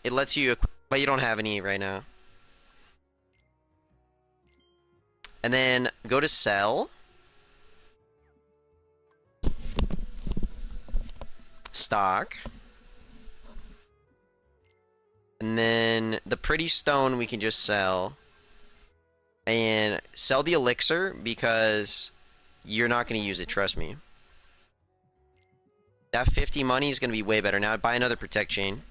It lets you, but you don't have any right now. And then go to sell. Stock. And then the pretty stone we can just sell. And sell the elixir because you're not going to use it, trust me. That 50 money is going to be way better. Now buy another protect chain.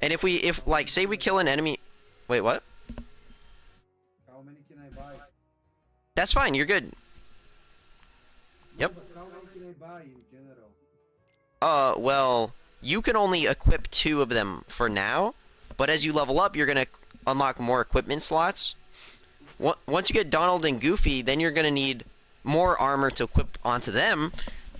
And if like, say we kill an enemy... Wait, what? How many can I buy? That's fine, you're good. Yep. No, but how many can I buy in general? Well, you can only equip 2 of them for now, but as you level up, you're gonna unlock more equipment slots. Once you get Donald and Goofy, then you're gonna need more armor to equip onto them,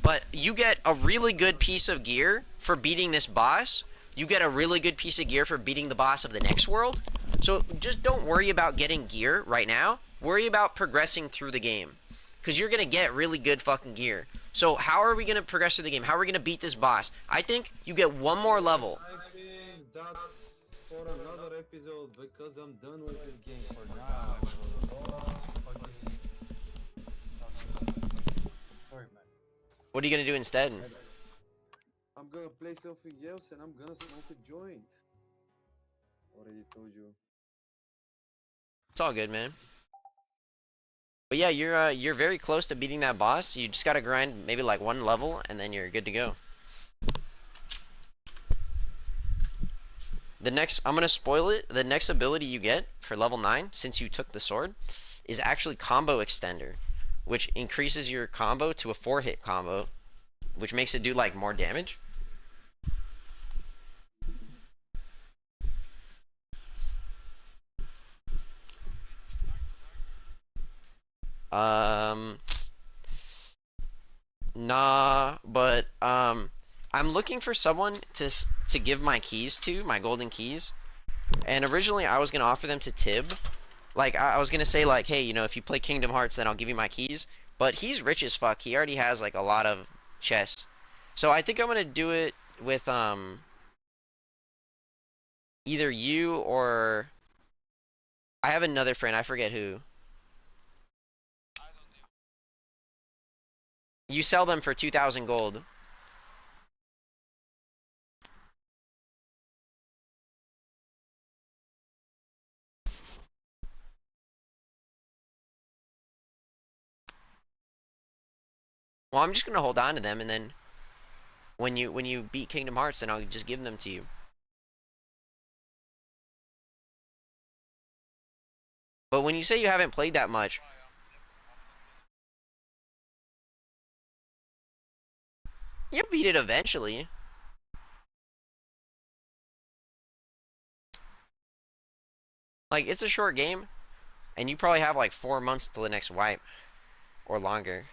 but you get a really good piece of gear for beating this boss. You get a really good piece of gear for beating the boss of the next world. So just don't worry about getting gear right now. Worry about progressing through the game. Because you're going to get really good fucking gear. So how are we going to progress through the game? How are we going to beat this boss? I think you get one more level. I think that's for another episode because I'm done with this game for now. Sorry, man. What are you going to do instead? I'm gonna play something else and I'm gonna smoke a joint. Already told you. It's all good, man. But yeah, you're very close to beating that boss. You just got to grind maybe like 1 level and then you're good to go. The next, I'm going to spoil it. The next ability you get for level 9, since you took the sword, is actually Combo Extender, which increases your combo to a 4-hit combo, which makes it do like more damage. Nah, but I'm looking for someone to give my keys to, my golden keys. And originally I was gonna offer them to Tib. Like I was gonna say like, hey, you know, if you play Kingdom Hearts, then I'll give you my keys. But he's rich as fuck. He already has like a lot of chests. So I think I'm gonna do it with either you or I have another friend. I forget who. You sell them for 2,000 gold. Well, I'm just gonna hold on to them, and then when you beat Kingdom Hearts, then I'll just give them to you. But when you say you haven't played that much, you beat it eventually. Like it's a short game, and you probably have like 4 months till the next wipe, or longer.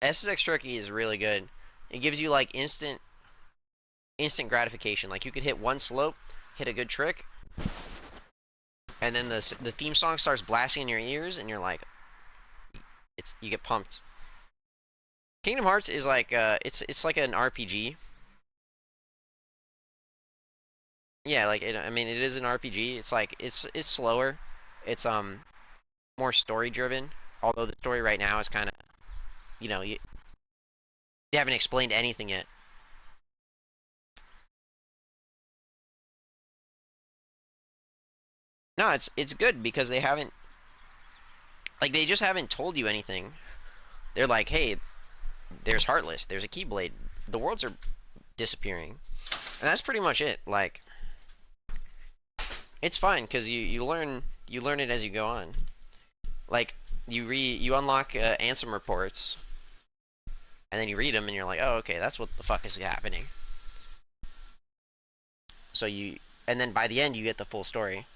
SSX Tricky is really good. It gives you like instant gratification. Like you could hit one slope, hit a good trick, and then the theme song starts blasting in your ears, and you're like, you get pumped. Kingdom Hearts is like it's like an RPG. Yeah, like I mean it is an RPG. It's like it's slower. It's more story driven. Although the story right now is kind of, you know, they haven't explained anything yet. No, it's good because they haven't, like, they just haven't told you anything. They're like, hey, there's Heartless, there's a Keyblade, the worlds are disappearing, and that's pretty much it. Like, it's fine because you learn it as you go on. Like, you unlock Ansem reports, and then you read them, and you're like, oh, okay, that's what the fuck is happening. So and then by the end you get the full story.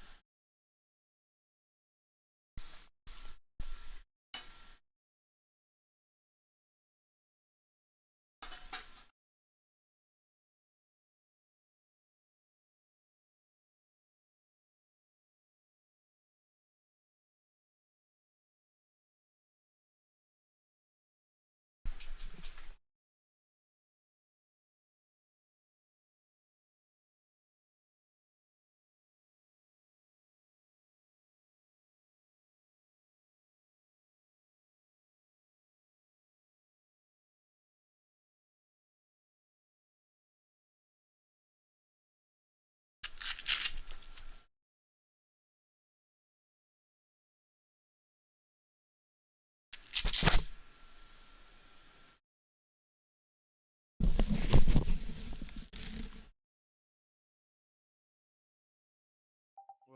What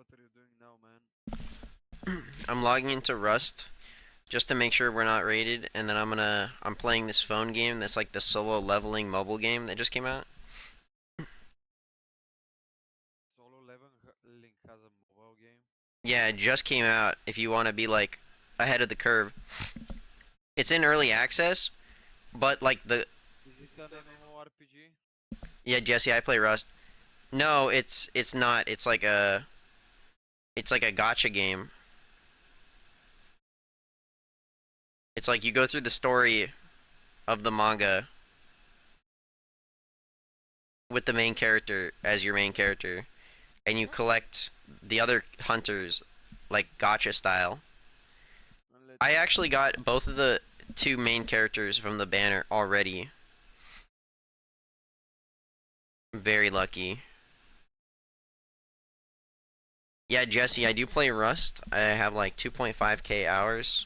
are you doing now, man? I'm logging into Rust just to make sure we're not raided, and then I'm playing this phone game that's like the solo leveling mobile game that just came out. Solo Leveling has a mobile game. Yeah, it just came out if you want to be like ahead of the curve. It's in early access, but like the Is it an MMORPG? yeah, Jesse, I play Rust. No, it's not. It's like a gotcha game. It's like you go through the story of the manga with the main character as your main character, and you collect the other hunters like gotcha style. I actually got both of the two main characters from the banner already. Very lucky. Yeah, Jesse, I do play Rust. I have like 2.5k hours.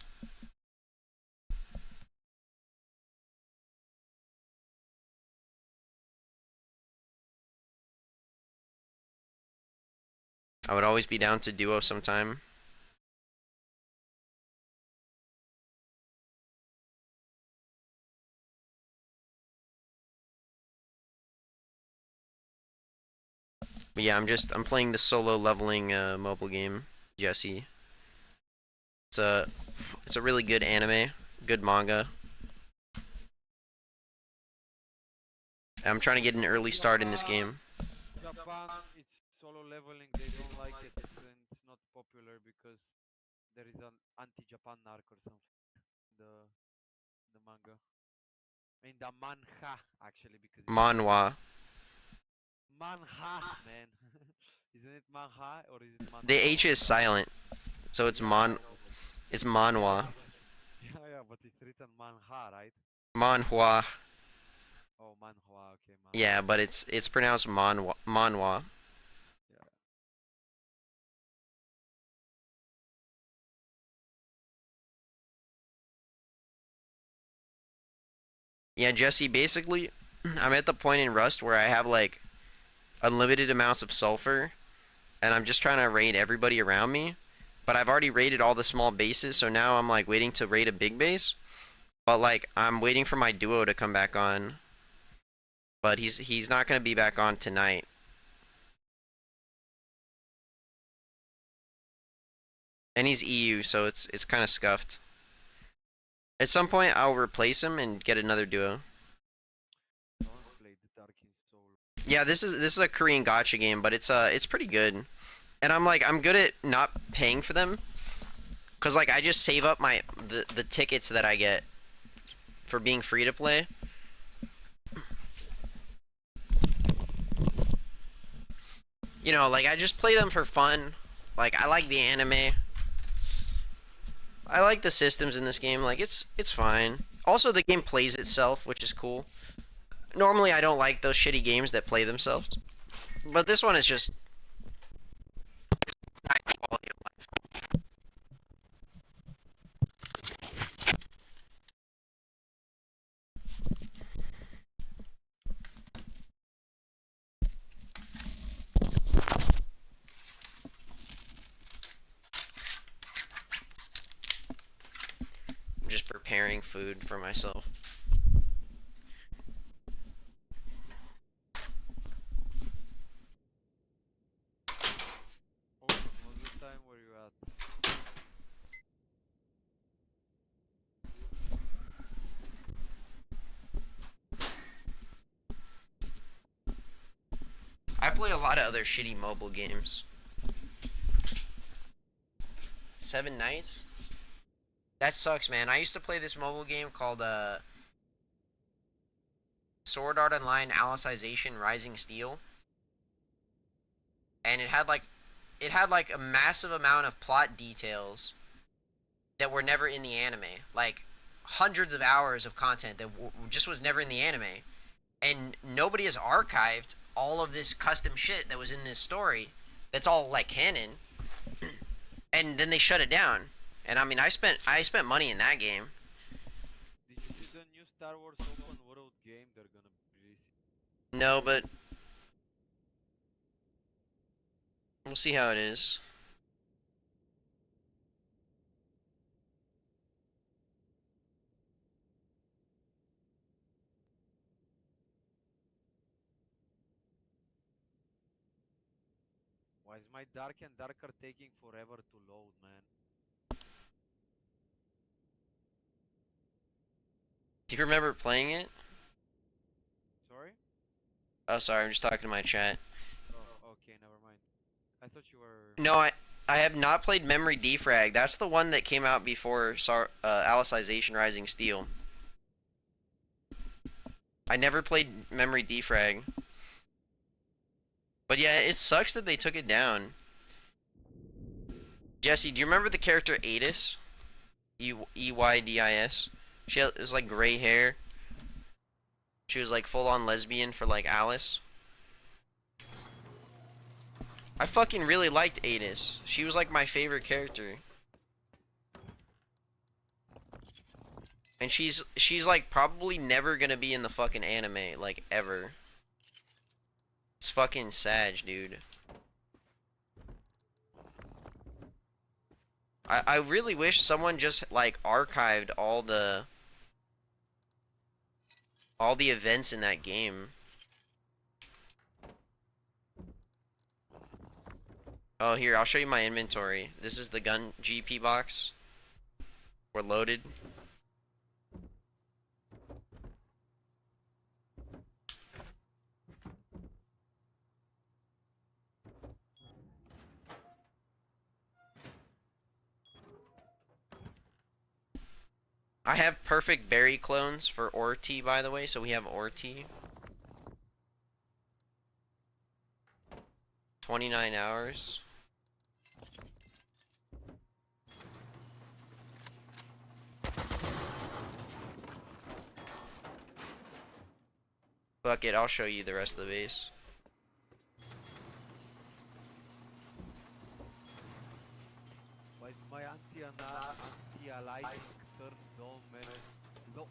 I would always be down to duo sometime. But yeah, I'm playing the solo leveling mobile game, Jesse. It's a it's a really good anime, good manga. I'm trying to get an early start in this game. Japan, it's solo leveling. They don't like it, and it's not popular because there is an anti-Japan arc or something. The manga. I mean the manhwa actually because it's Manhwa. manhwa, man. Isn't it manhwa or is it The manhwa? H is silent, so it's it's manhwa. Yeah, but it's written manhwa, right? Manhwa. Oh, manhwa. Okay, manhwa. Yeah, but it's pronounced manhwa. Yeah. Yeah, Jesse, basically, I'm at the point in Rust where I have like unlimited amounts of sulfur, and I'm just trying to raid everybody around me. But I've already raided all the small bases, so now I'm like waiting to raid a big base. But like I'm waiting for my duo to come back on. But he's not gonna be back on tonight. And he's EU, so it's kind of scuffed. At some point, I'll replace him and get another duo. Don't play the Dark in Soul. Yeah, this is a Korean gacha game, but it's pretty good. And I'm good at not paying for them, cause like I just save up the tickets that I get for being free to play. You know, like I just play them for fun. Like I like the anime. I like the systems in this game. Like it's fine. Also, the game plays itself, which is cool. Normally, I don't like those shitty games that play themselves, but this one is just nice quality of life. I'm just preparing food for myself. Ocean, what's the time where you at? I play a lot of other shitty mobile games. 7 Nights? That sucks, man. I used to play this mobile game called Sword Art Online Alicization Rising Steel. And it had like a massive amount of plot details that were never in the anime. Like hundreds of hours of content that just was never in the anime. And nobody has archived all of this custom shit that was in this story that's all like canon. And then they shut it down. And I mean, I spent money in that game. Star Wars open world game they're gonna release? No, but we'll see how it is. Why is my Dark and Darker taking forever to load, man? Do you remember playing it? Sorry? Oh, sorry, I'm just talking to my chat. Oh, okay, never mind. I thought you were. No, I have not played Memory Defrag. That's the one that came out before Alicization Rising Steel. I never played Memory Defrag. But yeah, it sucks that they took it down. Jesse, do you remember the character Eydis? Eydis? She was like gray hair. She was like full on lesbian for like Alice. I fucking really liked Eydis. She was like my favorite character. And she's like probably never gonna be in the fucking anime, like ever. It's fucking sad, dude. I really wish someone just like archived all the events in that game. Oh, here, I'll show you my inventory. This is the gun GP box. We're loaded. I have perfect berry clones for Orti, by the way, so we have Orti. 29 hours. Fuck it, I'll show you the rest of the base. Why is my anti-aliasing turned on, man? No.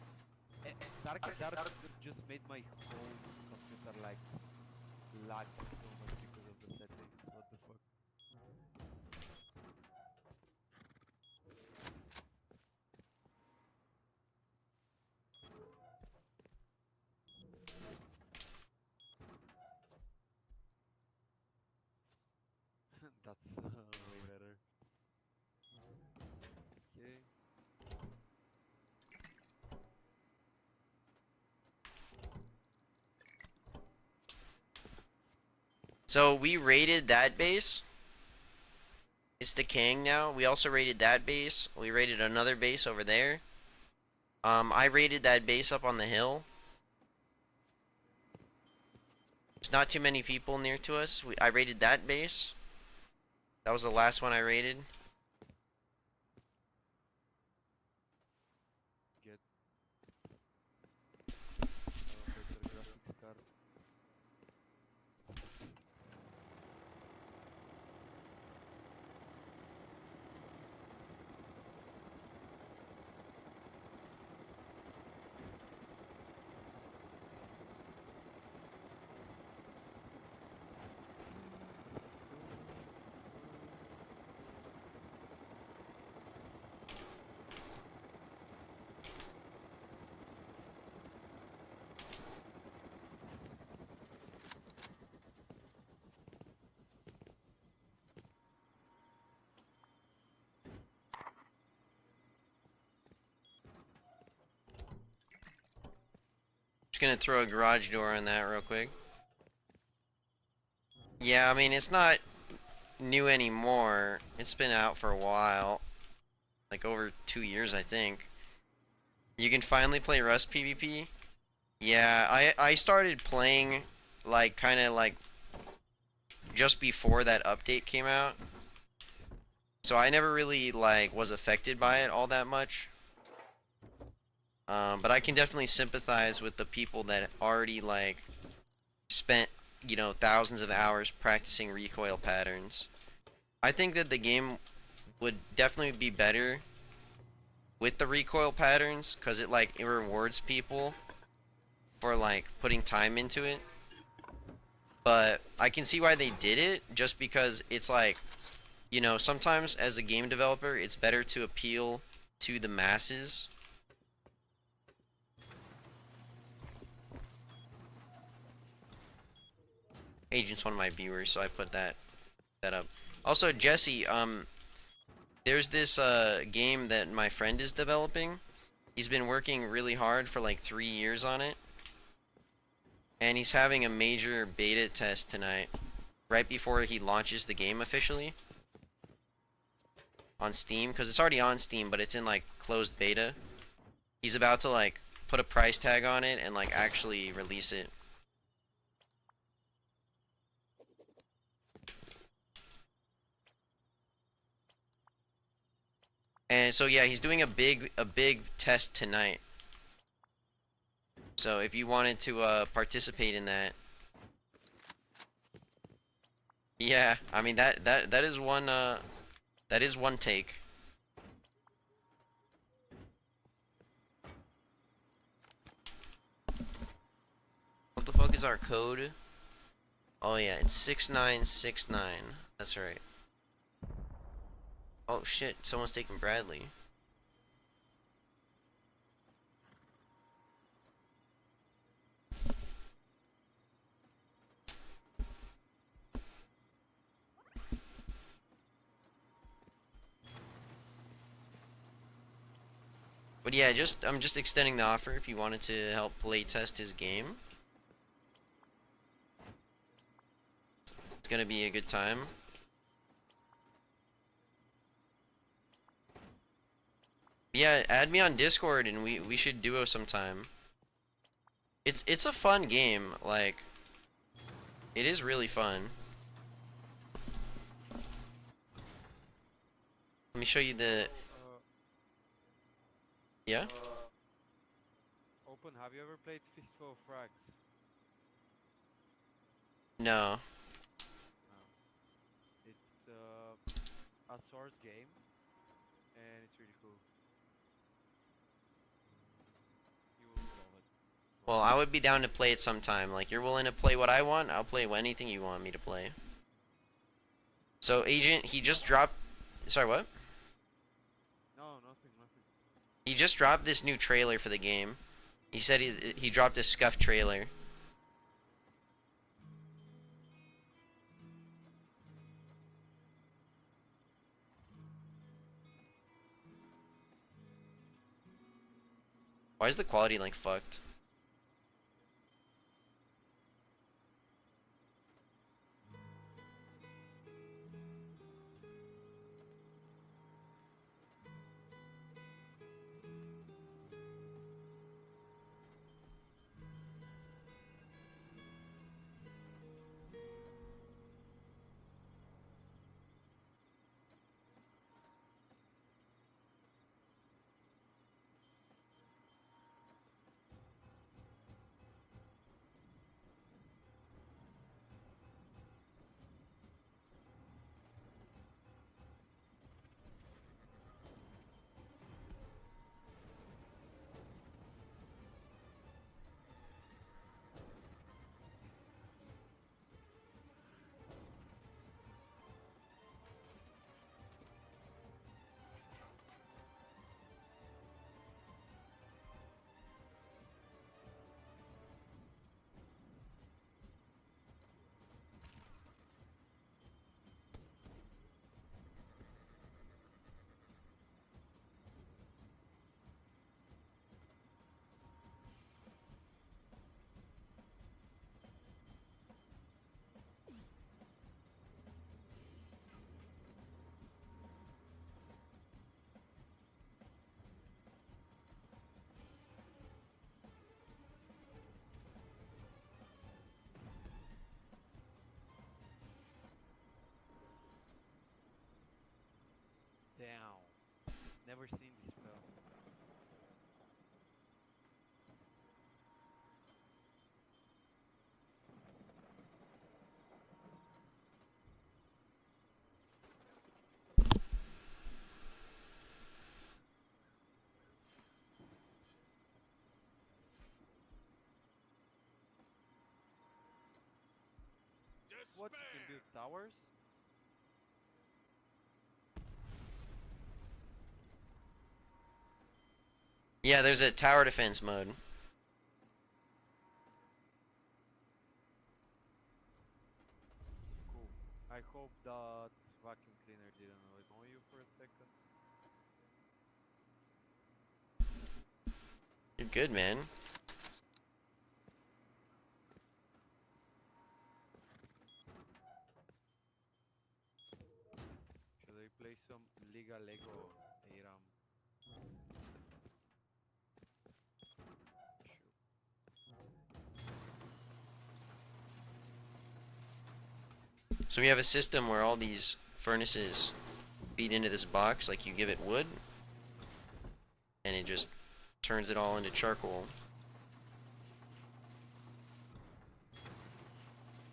Dark and Darker just made my whole computer like lag so much because of the settings. What the fuck? That's way better. Okay. So we raided that base. It's the king now. We also raided that base. We raided another base over there. I raided that base up on the hill. There's not too many people near to us. I raided that base. That was the last one I raided. Get better graphics card. Just gonna throw a garage door on that real quick. Yeah, I mean, it's not new anymore. It's been out for a while. Like over 2 years, I think. You can finally play Rust PvP. Yeah, I started playing like kind of like just before that update came out. So I never really like was affected by it all that much. But I can definitely sympathize with the people that already like spent, you know, thousands of hours practicing recoil patterns. I think that the game would definitely be better with the recoil patterns, because it rewards people for like putting time into it. But I can see why they did it, just because it's like, you know, sometimes as a game developer, it's better to appeal to the masses. Agent's one of my viewers, so I put that up. Also, Jesse, there's this game that my friend is developing. He's been working really hard for like 3 years on it, and he's having a major beta test tonight, right before he launches the game officially on Steam, because it's already on Steam, but it's in like closed beta. He's about to like put a price tag on it and like actually release it. And so yeah, he's doing a big test tonight. So if you wanted to participate in that, yeah, I mean that is one take. What the fuck is our code? Oh yeah, it's 6969. That's right. Oh shit, someone's taking Bradley. But yeah, I'm just extending the offer if you wanted to help play test his game. It's gonna be a good time. Yeah, add me on Discord and we should duo sometime. It's a fun game, like it is really fun. Let me show you the yeah? Open, have you ever played Fistful of Frags? No. No. It's a Swords game, and it's really cool. You will love it. Well, I would be down to play it sometime. Like, you're willing to play what I want, I'll play anything you want me to play. So, Agent, he just dropped... Sorry, what? No, nothing. He just dropped this new trailer for the game. He said he dropped a scuffed trailer. Why is the quality, like, fucked? Damn. Never seen this spell. what? You can build towers? Yeah, there's a tower defense mode. Cool. I hope that vacuum cleaner didn't annoy you for a second. You're good, man. Should I play some Liga Lego ARAM? So we have a system where all these furnaces feed into this box, like you give it wood, and it just turns it all into charcoal.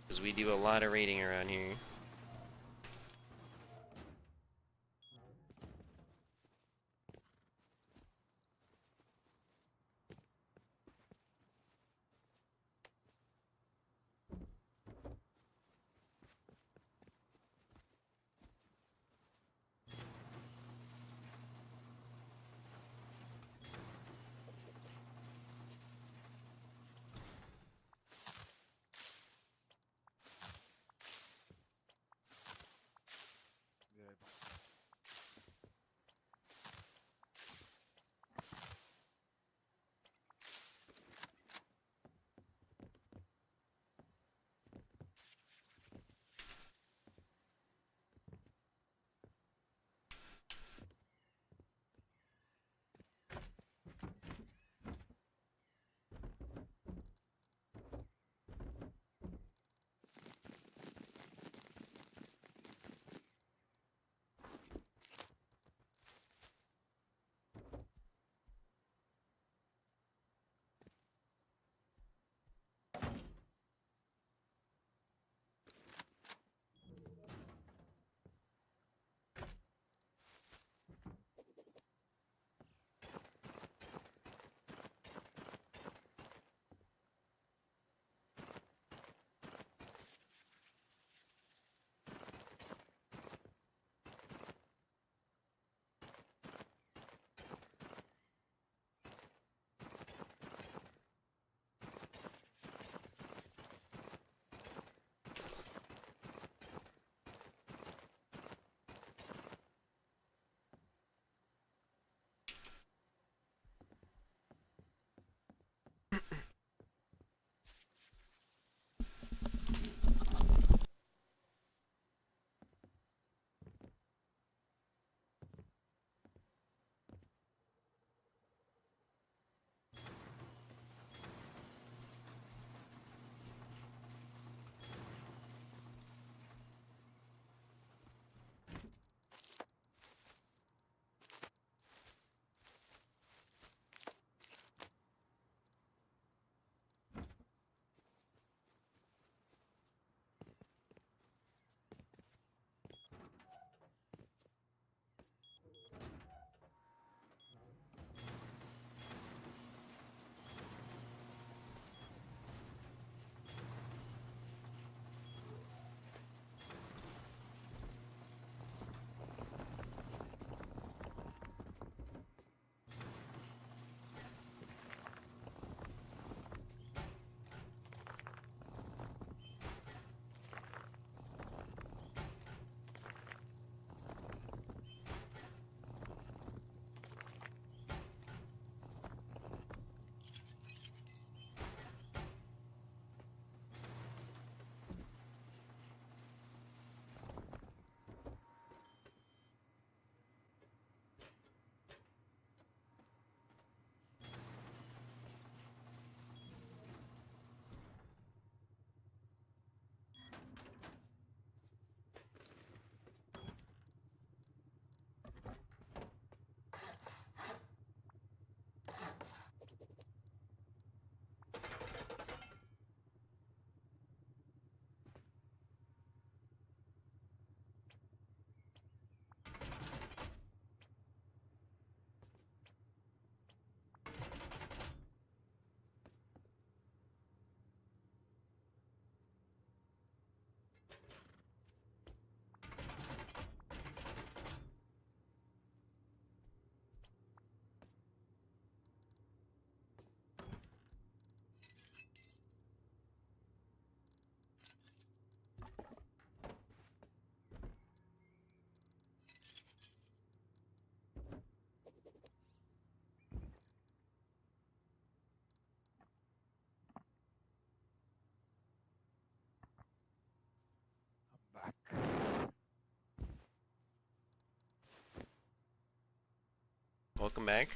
Because we do a lot of raiding around here. Welcome back.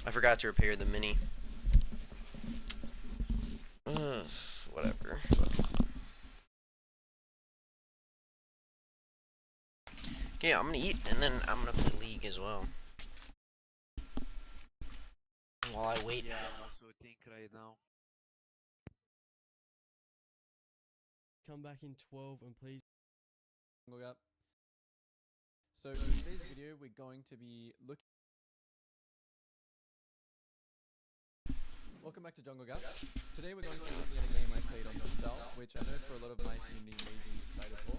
I forgot to repair the mini. Whatever. Okay, I'm gonna eat and then I'm gonna play League as well. While I wait. Yeah, I'm also think right now. Come back in 12 and please. Jungle Gap. So in today's video, we're going to be looking. Welcome back to Jungle Gap. Today we're going to be looking at a game I played on XIAN, which I know for a lot of my community may be excited for.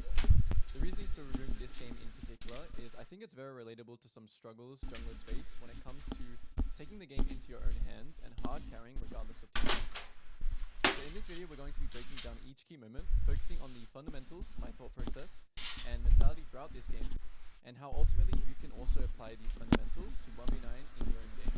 The reason for reviewing this game in particular is I think it's very relatable to some struggles junglers face when it comes to taking the game into your own hands and hard carrying regardless of teammates. So in this video, we're going to be breaking down each key moment, focusing on the fundamentals, my thought process, and mentality throughout this game, and how ultimately you can also apply these fundamentals to 1v9 in your own games.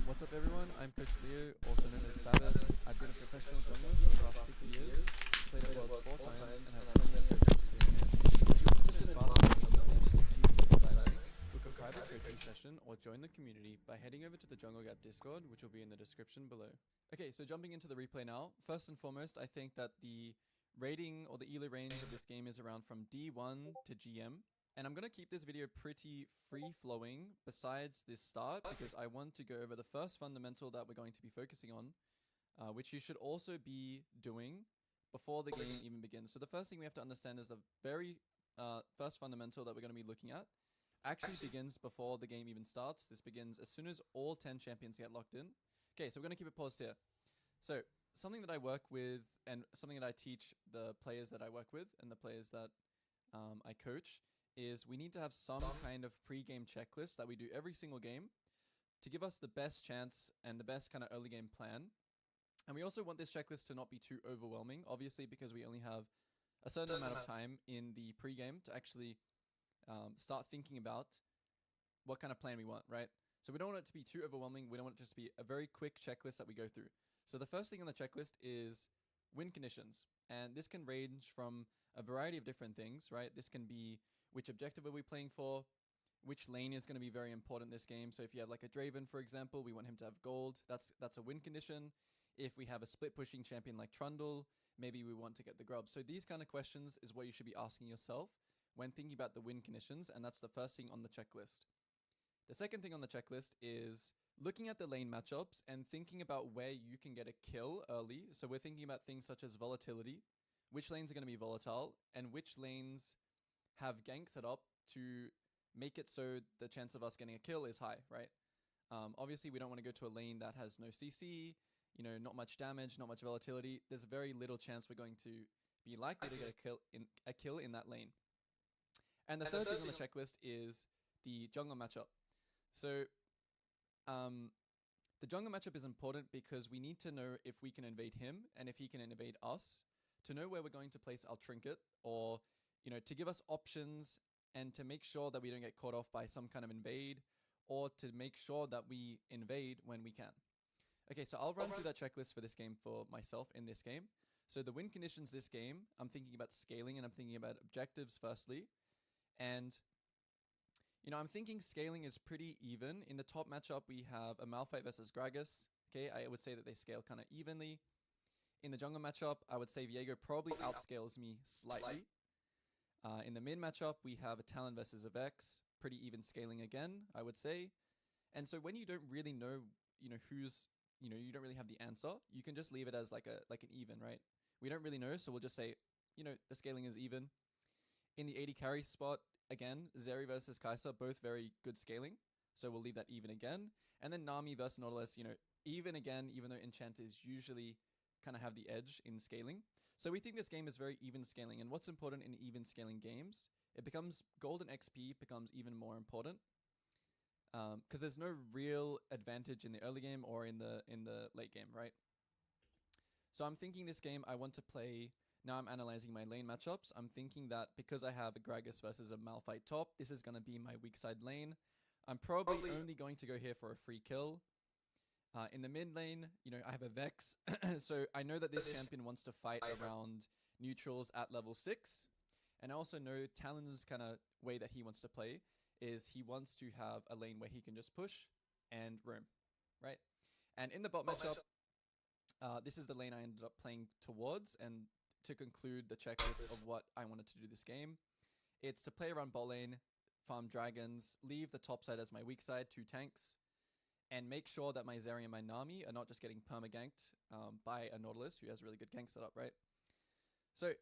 What's up everyone, I'm Coach Leo, also known as Babbitt. I've been a professional jungler for the past 6 years, played at Worlds 4 times, and have plenty of coaching experience. If you're interested in fast-paced learning and achieving your desired rank, book a private coaching session or join the community by heading over to the Jungle Gap Discord, which will be in the description below. Okay, so jumping into the replay now. First and foremost, I think that the rating or the elo range of this game is around from D1 to GM. And I'm going to keep this video pretty free-flowing besides this start because I want to go over the first fundamental that we're going to be focusing on, which you should also be doing before the game even begins. So the first thing we have to understand is the very first fundamental that we're going to be looking at actually begins before the game even starts. This begins as soon as all 10 champions get locked in. Okay, so we're going to keep it paused here. So something that I work with and something that I teach the players that I work with and the players that I coach is we need to have some kind of pre-game checklist that we do every single game to give us the best chance and the best kind of early game plan. And we also want this checklist to not be too overwhelming, obviously, because we only have a certain amount of time in the pre-game to actually start thinking about what kind of plan we want, right? So we don't want it to be too overwhelming. We don't want it just to be a very quick checklist that we go through. So the first thing on the checklist is win conditions. And this can range from a variety of different things, right? This can be which objective are we playing for, which lane is going to be very important in this game. So if you have like a Draven, for example, we want him to have gold. That's a win condition. If we have a split pushing champion like Trundle, maybe we want to get the grub. So these kind of questions is what you should be asking yourself when thinking about the win conditions, and that's the first thing on the checklist. The second thing on the checklist is looking at the lane matchups and thinking about where you can get a kill early. So we're thinking about things such as volatility, which lanes are going to be volatile, and which lanes have gank set up to make it so the chance of us getting a kill is high, right? Obviously, we don't want to go to a lane that has no CC, you know, not much damage, not much volatility. There's very little chance we're going to be likely to get a kill in that lane. And the third thing on the checklist is the jungle matchup. So the jungle matchup is important because we need to know if we can invade him and if he can invade us to know where we're going to place our trinket, or you know, to give us options and to make sure that we don't get caught off by some kind of invade, or to make sure that we invade when we can. Okay, so I'll run through that checklist for this game for myself in this game. So the win conditions this game, I'm thinking about scaling and I'm thinking about objectives firstly. And you know, I'm thinking scaling is pretty even. In the top matchup, we have a Malphite versus Gragas. Okay, I would say that they scale kind of evenly. In the jungle matchup, I would say Viego probably outscales me slightly. In the mid matchup, we have a Talon versus a Vex. Pretty even scaling again, I would say. And so when you don't really know, you know, who's, you know, you don't really have the answer, you can just leave it as like an even, right? We don't really know, so we'll just say, you know, the scaling is even. In the AD carry spot, again, Zeri versus Kai'Sa, both very good scaling. So we'll leave that even again. And then Nami versus Nautilus, you know, even again, even though enchanters usually kind of have the edge in scaling. So we think this game is very even scaling. And what's important in even scaling games, it becomes golden XP becomes even more important. Because there's no real advantage in the early game or in the late game, right? So I'm thinking this game I want to play. Now I'm analyzing my lane matchups. I'm thinking that because I have a Gragas versus a Malphite top, this is going to be my weak side lane. I'm probably only going to go here for a free kill. In the mid lane, you know, I have a Vex. So I know that this champion wants to fight around neutrals at level 6. And I also know Talon's kind of way that he wants to play is he wants to have a lane where he can just push and roam, right? And in the bot matchup, this is the lane I ended up playing towards. And to conclude the checklist of what I wanted to do this game, it's to play around bot lane, farm dragons, leave the top side as my weak side, 2 tanks, and make sure that my Zeri and my Nami are not just getting perma-ganked by a Nautilus who has really good gank setup, right? So,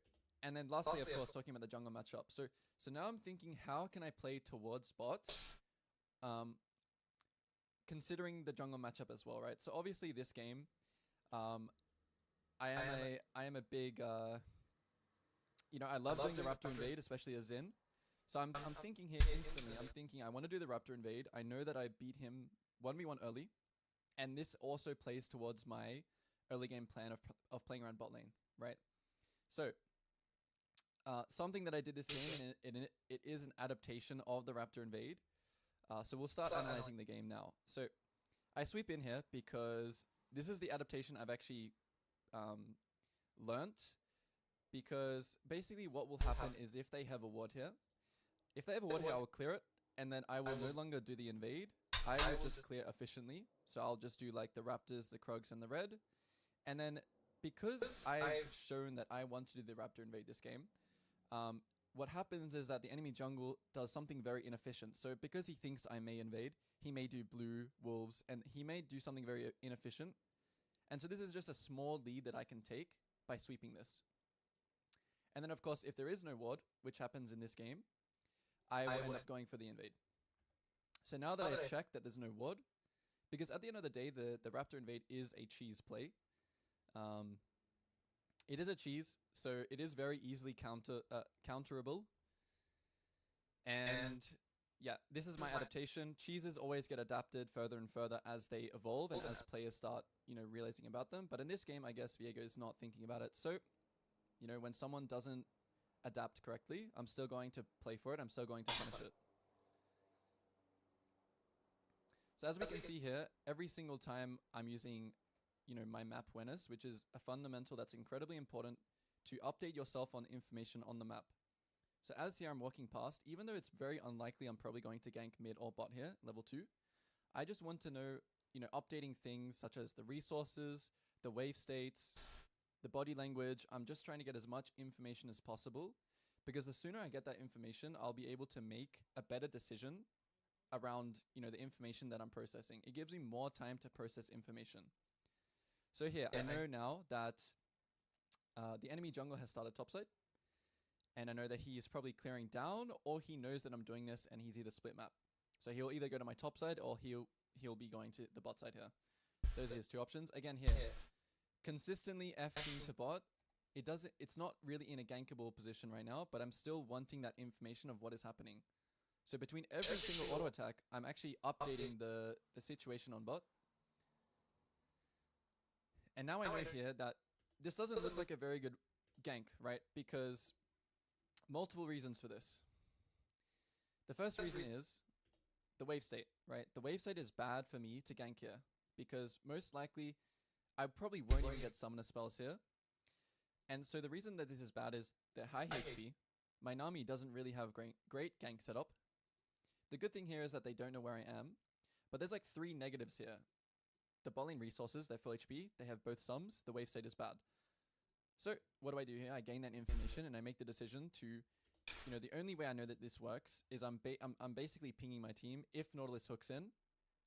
and then lastly, of course, talking about the jungle matchup. So now I'm thinking, how can I play towards bot, considering the jungle matchup as well, right? So obviously this game, I am a big, you know, I love doing the Raptor Invade, especially as Xin. So I'm thinking here instantly, I'm thinking I want to do the Raptor Invade. I know that I beat him 1v1 early, and this also plays towards my early game plan of playing around bot lane, right? So, something that I did this game, and it is an adaptation of the Raptor Invade. So we'll start analyzing the game now. So, I sweep in here because this is the adaptation I've actually learnt. Because basically what will happen is if they have a ward here, I will clear it, and then I will no longer do the invade. I will just clear efficiently. So I'll just do like the Raptors, the Krogs, and the red. And then because I've shown that I want to do the Raptor invade this game, what happens is that the enemy jungle does something very inefficient. So because he thinks I may invade, he may do blue, wolves, and he may do something very inefficient. And so this is just a small lead that I can take by sweeping this. And then of course, if there is no ward, which happens in this game, I will end up going for the invade. So now that I've checked that there's no ward, because at the end of the day, the Raptor invade is a cheese play. It is a cheese, so it is very easily counterable. And yeah, this is my adaptation. Cheeses always get adapted further and further as they evolve and as players start, you know, realizing about them. But in this game, I guess Viego is not thinking about it. So, you know, when someone doesn't adapt correctly, I'm still going to play for it. I'm still going to punish it. So as we can see here, every single time I'm using, you know, my map awareness, which is a fundamental that's incredibly important to update yourself on information on the map. So as here I'm walking past, even though it's very unlikely I'm probably going to gank mid or bot here, level 2, I just want to know, you know, updating things such as the resources, the wave states, the body language. I'm just trying to get as much information as possible, because the sooner I get that information, I'll be able to make a better decision around, you know, the information that I'm processing. It gives me more time to process information. So here, I know now that the enemy jungle has started topside, and I know that he is probably clearing down, or he knows that I'm doing this and he's either split map. So he'll either go to my top side or he'll be going to the bot side here. Those are his 2 options. Again here, consistently F-ing to bot. It's not really in a gankable position right now, but I'm still wanting that information of what is happening. So between every single auto attack, I'm actually updating the situation on bot. And now I know here that this doesn't look like a very good gank, right? Because multiple reasons for this. The first reason is the wave state, right? The wave state is bad for me to gank here, because most likely I probably won't even get summoner spells here. And so the reason that this is bad is they're high HP. My Nami doesn't really have great gank setup. The good thing here is that they don't know where I am, but there's like 3 negatives here. The bot lane resources, they're full HP, they have both sums, the wave state is bad. So what do I do here? I gain that information and I make the decision to, you know, the only way I know that this works is I'm basically pinging my team. If Nautilus hooks in,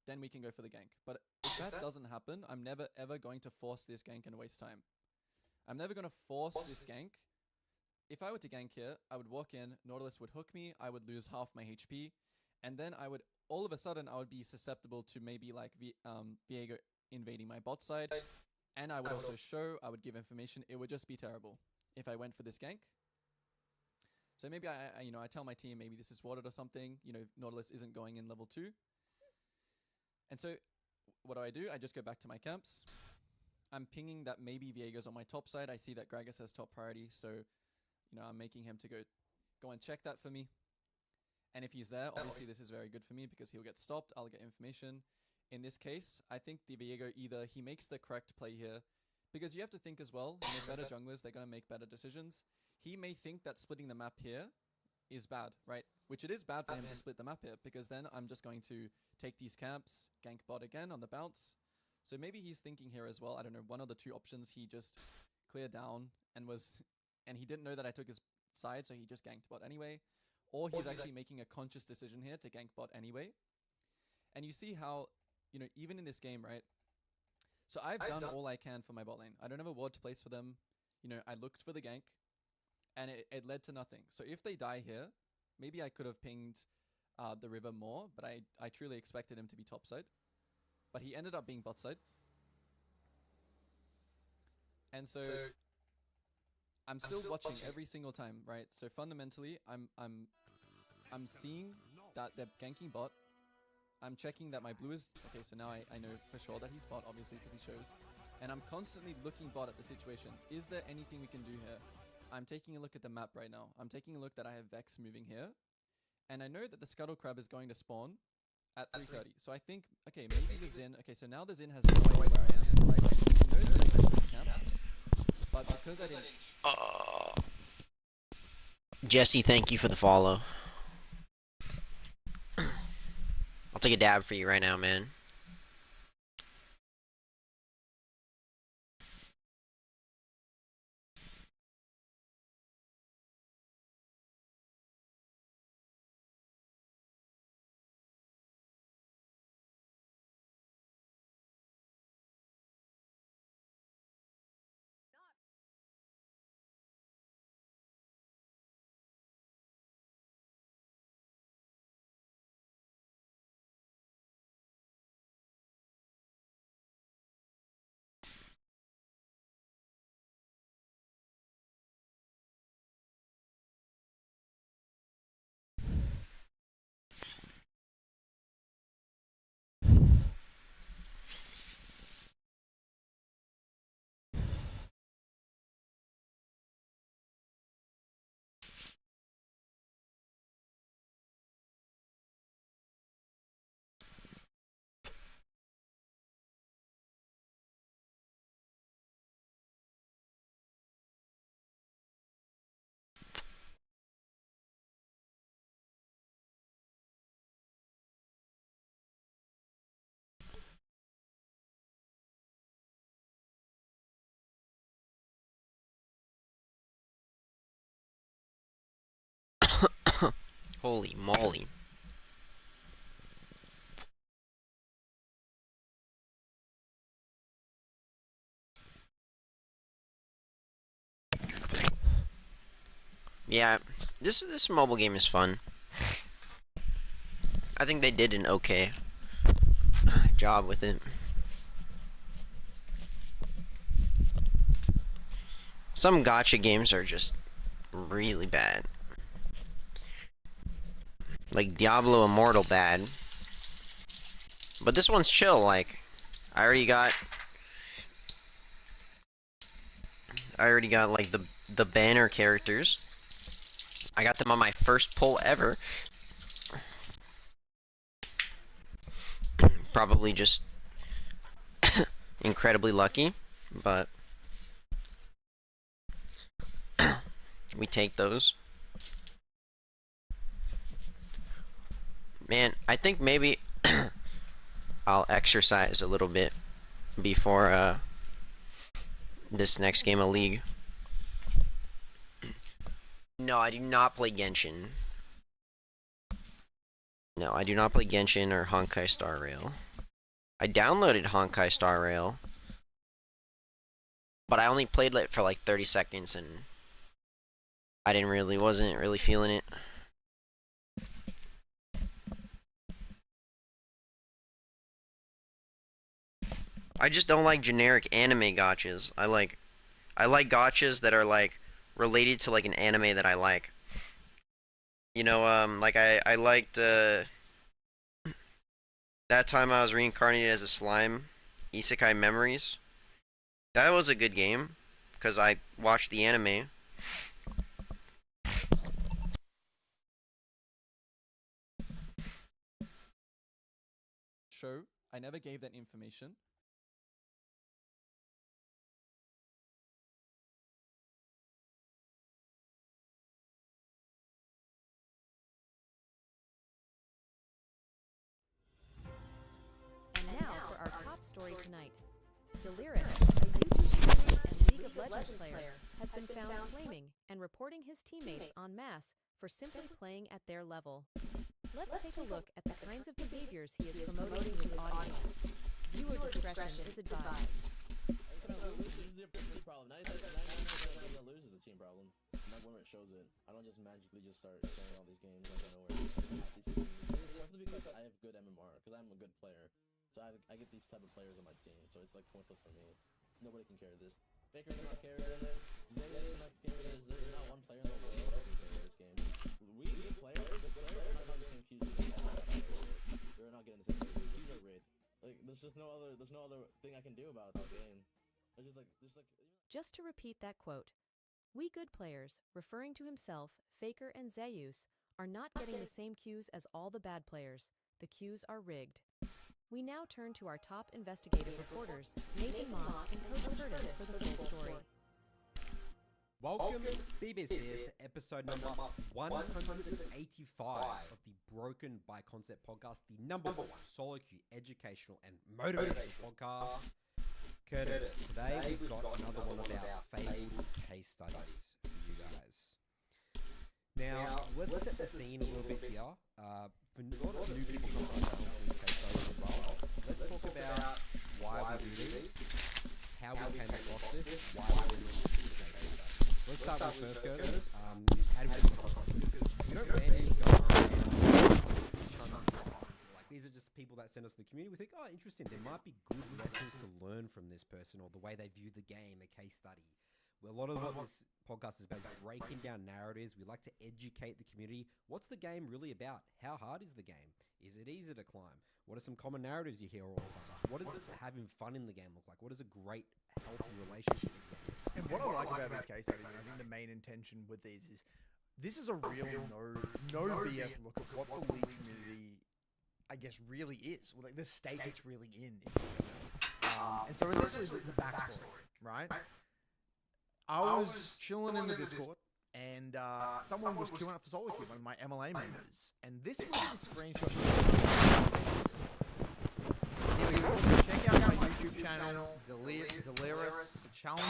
then we can go for the gank. But if that doesn't happen, I'm never ever going to force this gank and waste time. I'm never going to force this gank if I were to gank here, I would walk in, Nautilus would hook me, I would lose half my HP, and then I would, all of a sudden, I would be susceptible to maybe like Viego invading my bot side, and I would also show, I would give information. It would just be terrible if I went for this gank. So maybe I tell my team maybe this is watered or something. Nautilus isn't going in level 2. And so what do? I just go back to my camps. I'm pinging that maybe Viego's on my top side. I see that Gragas has top priority, so I'm making him to go and check that for me. And if he's there, obviously this is very good for me because he'll get stopped. I'll get information. In this case, I think the Viego either he makes the correct play here, because you have to think as well, better junglers, they're going to make better decisions. He may think that splitting the map here is bad, right? Which it is bad for him to split the map here, because then I'm just going to take these camps, gank bot again on the bounce. So maybe he's thinking here as well, I don't know, one of the 2 options he just cleared down and he didn't know that I took his side, so he just ganked bot anyway. Or he's actually making a conscious decision here to gank bot anyway. And you see how, even in this game, right? So I've done all I can for my bot lane. I don't have a ward to place for them. I looked for the gank, and it led to nothing. So if they die here, maybe I could have pinged the river more, but I truly expected him to be top side. But he ended up being bot side. And so I'm still watching every single time, right? So fundamentally, I'm seeing that they're ganking bot. I'm checking that my blue is... Okay, so now I know for sure that he's bot, obviously, because he shows. And I'm constantly looking bot at the situation. Is there anything we can do here? I'm taking a look at the map right now. I'm taking a look that I have Vex moving here. And I know that the Scuttle Crab is going to spawn at 3:30. So I think, okay, maybe the Xin... Okay, so now the Xin has no idea where I am, right? He knows that I took these camps. But because I didn't... Jesse, thank you for the follow. I'll take a dab for you right now, man. Holy moly. Yeah, this mobile game is fun. I think they did an okay job with it. Some gacha games are just really bad. Like Diablo Immortal bad. But this one's chill, like I already got like the banner characters. I got them on my first pull ever. Probably just incredibly lucky, but we take those. Man, I think maybe I'll exercise a little bit before this next game of League. No, I do not play Genshin. No, I do not play Genshin or Honkai Star Rail. I downloaded Honkai Star Rail, but I only played it for like 30 seconds and wasn't really feeling it. I just don't like generic anime gotchas. I like gotchas that are like related to like an anime that I like. You know, like I liked that time I was reincarnated as a slime, Isekai Memories. That was a good game because I watched the anime. Show. I never gave that information. And now for our top story tonight. Delirious, a YouTube streamer and League of Legends player, has been found flaming and reporting his teammates en masse for simply playing at their level. Let's take a look at the kinds of behaviors he is promoting to his audience. Viewer discretion is advised. This is the problem. 99% of games I lose is a team problem. Not when it shows it. I don't just magically just start playing all these games out of nowhere. Partly because I have good MMR, because I'm a good player. So I get these type of players on my team, so it's like pointless for me. Nobody can carry this. Baker cannot carry this. Zayas cannot carry this. There's not one player in the world that can carry this game. We good players are not getting the same cues as all our players. They're not getting the same cues. The cues are rigged. Like there's no other thing I can do about this game. Just to repeat that quote, we good players, referring to himself, Faker, and Zeus, are not getting the same cues as all the bad players. The cues are rigged. We now turn to our top investigative reporters, Nathan Mott and Coach Curtis, for the full story. Welcome, BBCS, to episode number 185 of the Broken by Concept podcast, the number one solo queue educational and motivational podcast. Curtis, today we've got another one of our fabled case studies for you guys. Now, let's set the scene a little bit here. For a lot of new people coming to our channel for these case studies as well, let's talk about why we do these, how we came across this, why we're doing this case study. So let's start with first, Curtis. How do we come across this? Because we don't randomly go around each hunting. Like, these are just people that send us to the community. We think, oh, interesting. There might be good lessons to learn from this person or the way they view the game, a case study. Well, a lot of what this podcast is about is breaking down narratives. We like to educate the community. What's the game really about? How hard is the game? Is it easy to climb? What are some common narratives you hear all the time? What does having fun in the game look like? What is a great, healthy relationship in the game? And what I like about this case study, and I think the main intention with these is, this is a real no BS look at what the League community, I guess, really is. Well, like the state it's really in, if you will. And so essentially the backstory, right? I was chilling in the Discord, and someone was queuing up for solo queue, one of my MLA members, and this was the screenshot. Here we go. Check out my YouTube channel, Delirious, the challenge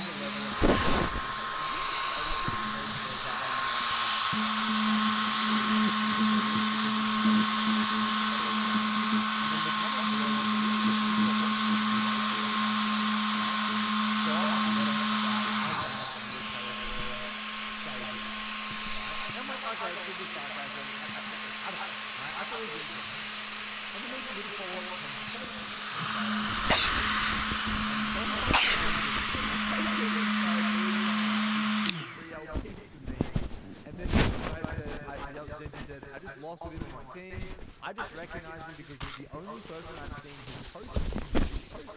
I just recognize him because he's the only person I've seen who posts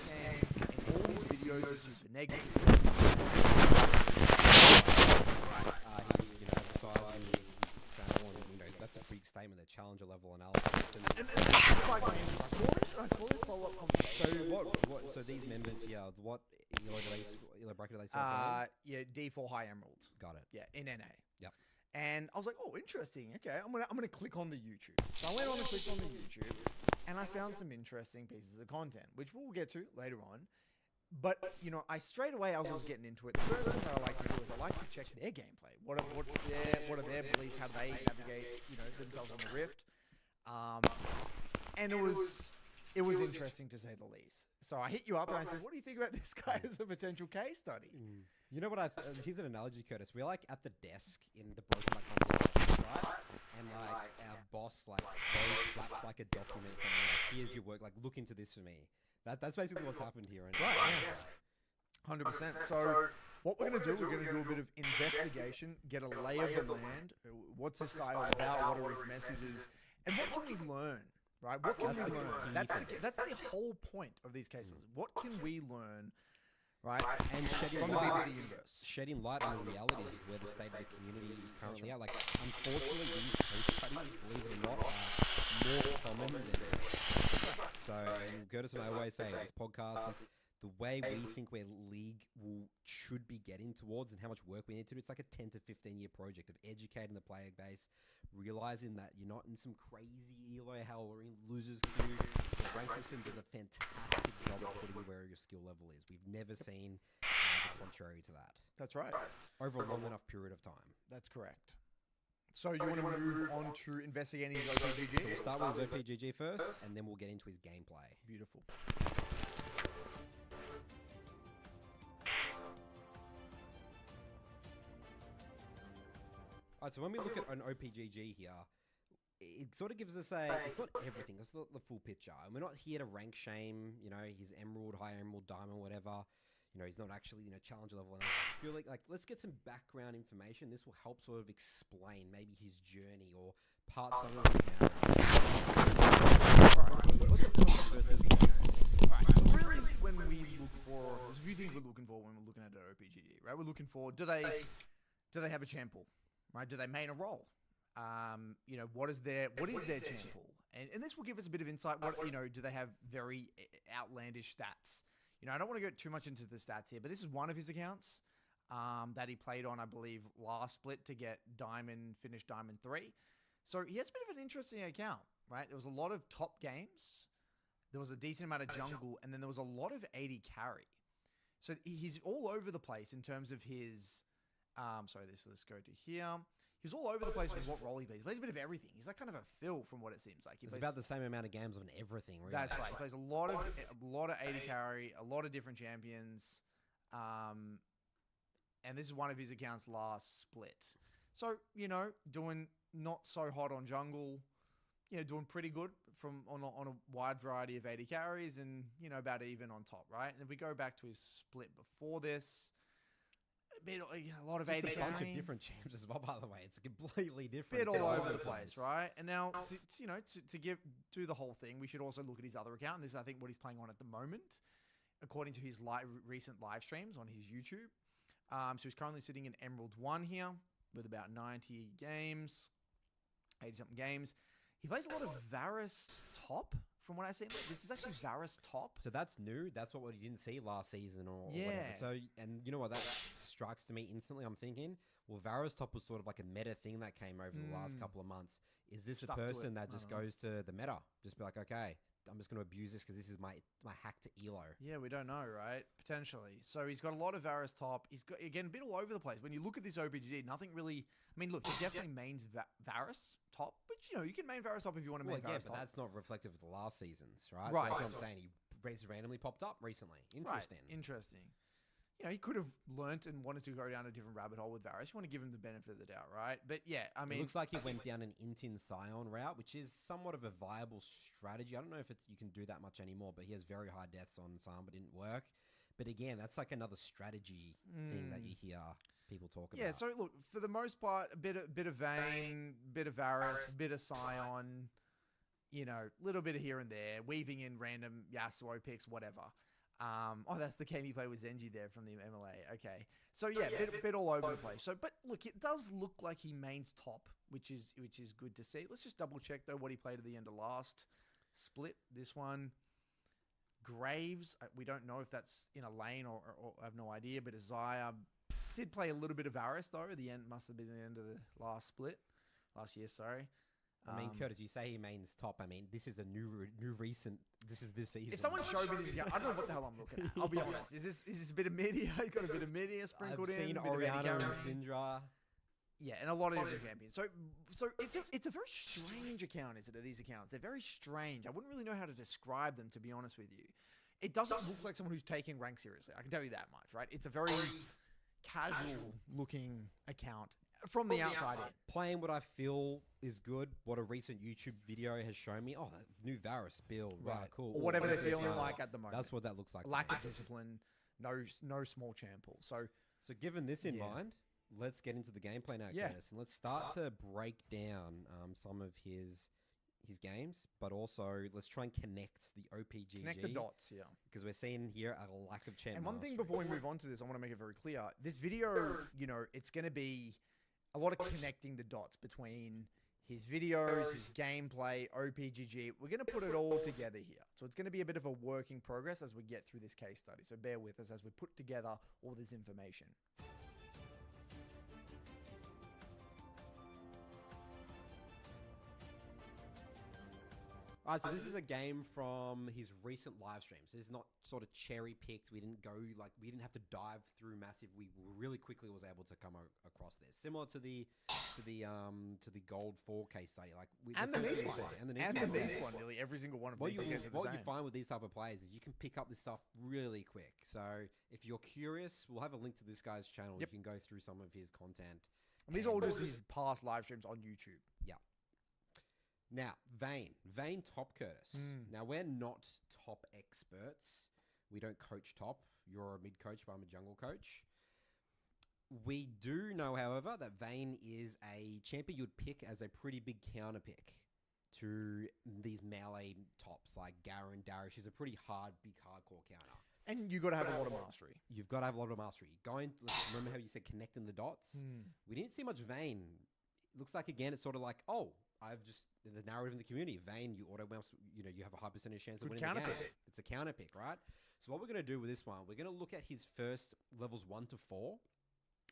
game, and all his videos are super negative. He's advertising his channel, and that's a big statement. The challenger level analysis. And this spiked my interest. I saw this follow-up conversation. So these members here, what elo bracket do they sell? Yeah, D4 High Emerald. Got it. Yeah, in NA. Yep. And I was like, oh, interesting. Okay, I'm gonna click on the YouTube. So I went on and clicked on the YouTube, and I found some interesting pieces of content, which we'll get to later on. But I straight away I was getting into it. The first thing that I like to do is I like to check their gameplay. What are their beliefs? How do they navigate themselves on the Rift? And it was it was interesting to say the least. So I hit you up and I said, what do you think about this guy as a potential case study? You know what? Here's an analogy, Curtis. We're like at the desk in the Broken by Concept office, right? And like our boss like slaps like a document for me. Like, here's your work. Like, look into this for me. That's basically what's happened here. And Right. Yeah. 100%. So what we're going to do, we're going to do a bit of investigation, get a lay of the land. What's this guy all about? What are his messages? And what can we learn? Right? What can we learn? That's the whole point of these cases. What can we learn? Right? And shedding From the light, BBC universe. shedding light on the realities of where the state of the community is currently at. Like, unfortunately, these case studies, believe it or not, are more common than ever. So, and Curtis and I always say, this podcast, the way we think where league should be getting towards and how much work we need to do, it's like a 10 to 15 year project of educating the player base, realizing that you're not in some crazy ELO hell or in losers queue. The rank system does a fantastic job of putting you where your skill level is. We've never seen the contrary to that That's right. over a long enough period of time. That's correct. So you want to move on to investigating his OPGG? So we'll start with his OPGG first, and then we'll get into his gameplay. Beautiful. Alright, so when we look at an OPGG here, it sort of gives us it's not everything, it's not the full picture. And we're not here to rank shame, his emerald, high emerald, diamond, whatever. He's not actually, challenger level. And I feel like, let's get some background information. This will help sort of explain maybe his journey or parts of his Alright, so really when we look for, there's a few things we're looking for when we're looking at an OPGG, right? We're looking for, do they have a champ pool? Right? Do they main a role? What is their champ pool? And this will give us a bit of insight. Do they have very outlandish stats? I don't want to go too much into the stats here, but this is one of his accounts that he played on, I believe, last split to get finish Diamond 3. So he has a bit of an interesting account, right? There was a lot of top games. There was a decent amount of jungle, and then there was a lot of 80 carry. So he's all over the place in terms of his... let's go to here. He was all over the place with what role he plays. He plays a bit of everything. He's like kind of a Phil from what it seems like. He plays about the same amount of games on everything, really. That's right. He plays a lot of 80 carry, a lot of different champions. And this is one of his accounts last split. So, doing not so hot on jungle, doing pretty good on a wide variety of 80 carries and, about even on top, right? And if we go back to his split before this, a lot of 80 Just a bunch carry. of different champs as well, by the way. It's completely different. Bit It's all over the place, right? And now, to do the whole thing, we should also look at his other account. And this is, I think, what he's playing on at the moment, according to his recent live streams on his YouTube. So he's currently sitting in Emerald 1 here with about 90 games, 80-something games. He plays a lot of Varus top, from what I see. This is actually Varus top. So that's new. That's what we didn't see last season or Yeah. whatever. So, and you know what? That strikes to me instantly. I'm thinking, well, Varus top was sort of like a meta thing that came over the last couple of months. Is this Stuck a to person it. that I just don't know. goes to the meta? Just be like, okay, I'm just going to abuse this because this is my hack to ELO. Yeah, we don't know, right? Potentially. So he's got a lot of Varus top. He's got, again, a bit all over the place. When you look at this OPGG, nothing really... I mean, look, he definitely mains Varus top, but, you can main Varus top if you want to Well, main yeah, Varus but top. that's not reflective of the last seasons, right? Right. So that's what I'm saying. He randomly popped up recently. Interesting. Right. Interesting. He could have learnt and wanted to go down a different rabbit hole with Varus. You want to give him the benefit of the doubt, right? But yeah, I mean... It looks like he went down an Intin Scion route, which is somewhat of a viable strategy. I don't know if you can do that much anymore, but he has very high deaths on Scion, but it didn't work. But again, that's like another strategy thing that you hear people talk about. Yeah, so look, for the most part, a bit of Vayne, bit of Varus, bit of Scion, little bit of here and there, weaving in random Yasuo picks, whatever. That's the game you play with Zenji there from the MLA. Okay, so yeah, bit all over the place. So, but look, it does look like he mains top, which is good to see. Let's just double check though what he played at the end of last split. This one, Graves. We don't know if that's in a lane or I have no idea. But Xia did play a little bit of Varus though. At the end, must have been the end of the last year. Sorry. I mean, Curtis, you say he mains top. I mean, this is a recent. This is this season. If someone showed me this, I don't know what the hell I'm looking at. I'll be honest. Is this a bit of media? He's got a bit of media sprinkled I've in. seen a bit of Eddie Oriana and Carroll. Syndra. Yeah, and a lot of different champions. So it's a very strange account, isn't it? These accounts, they're very strange. I wouldn't really know how to describe them, to be honest with you. It doesn't look like someone who's taking rank seriously. I can tell you that much, right? It's a very casual-looking account from the outside in. Playing what I feel is good, what a recent YouTube video has shown me. Oh, that new Varus build, right? Cool. Or whatever they're feeling like at the moment. That's what that looks like. Lack of discipline, no small champ pull. So given this in mind, let's get into the gameplay now, Curtis, and let's start to break down some of his games, but also let's try and connect the OPGG. Connect the dots, yeah. Because we're seeing here a lack of champ. And one thing before we move on to this, I want to make it very clear. This video, it's going to be a lot of connecting the dots between his videos, his gameplay, OPGG. We're going to put it all together here. So it's going to be a bit of a work in progress as we get through this case study. So bear with us as we put together all this information. All right, so this is a game from his recent live streams. This is not sort of cherry picked. We didn't have to dive through massive. We really quickly was able to come across this, similar to the Gold 4 case study, and the Nice one, and the Nice one. one. Nearly every single one of What these. you find with these type of players is you can pick up this stuff really quick. So if you're curious, we'll have a link to this guy's channel. Yep. You can go through some of his content. And these are all just his past live streams on YouTube. Yeah. Now, Vayne top, Curtis. Now, we're not top experts. We don't coach top. You're a mid coach, but I'm a jungle coach. We do know, however, that Vayne is a champion you'd pick as a pretty big counter pick to these melee tops like Garen, Darius. She's a pretty big hardcore counter. And you got to have a lot of mastery. You've got to have a lot of mastery. Remember how you said connecting the dots? We didn't see much Vayne. It looks like, again, it's sort of like, the narrative in the community, Vayne, you auto bounce, you have a high percentage chance of winning the game. It's a counter pick, right? So what we're going to do with this one, we're going to look at his first levels 1 to 4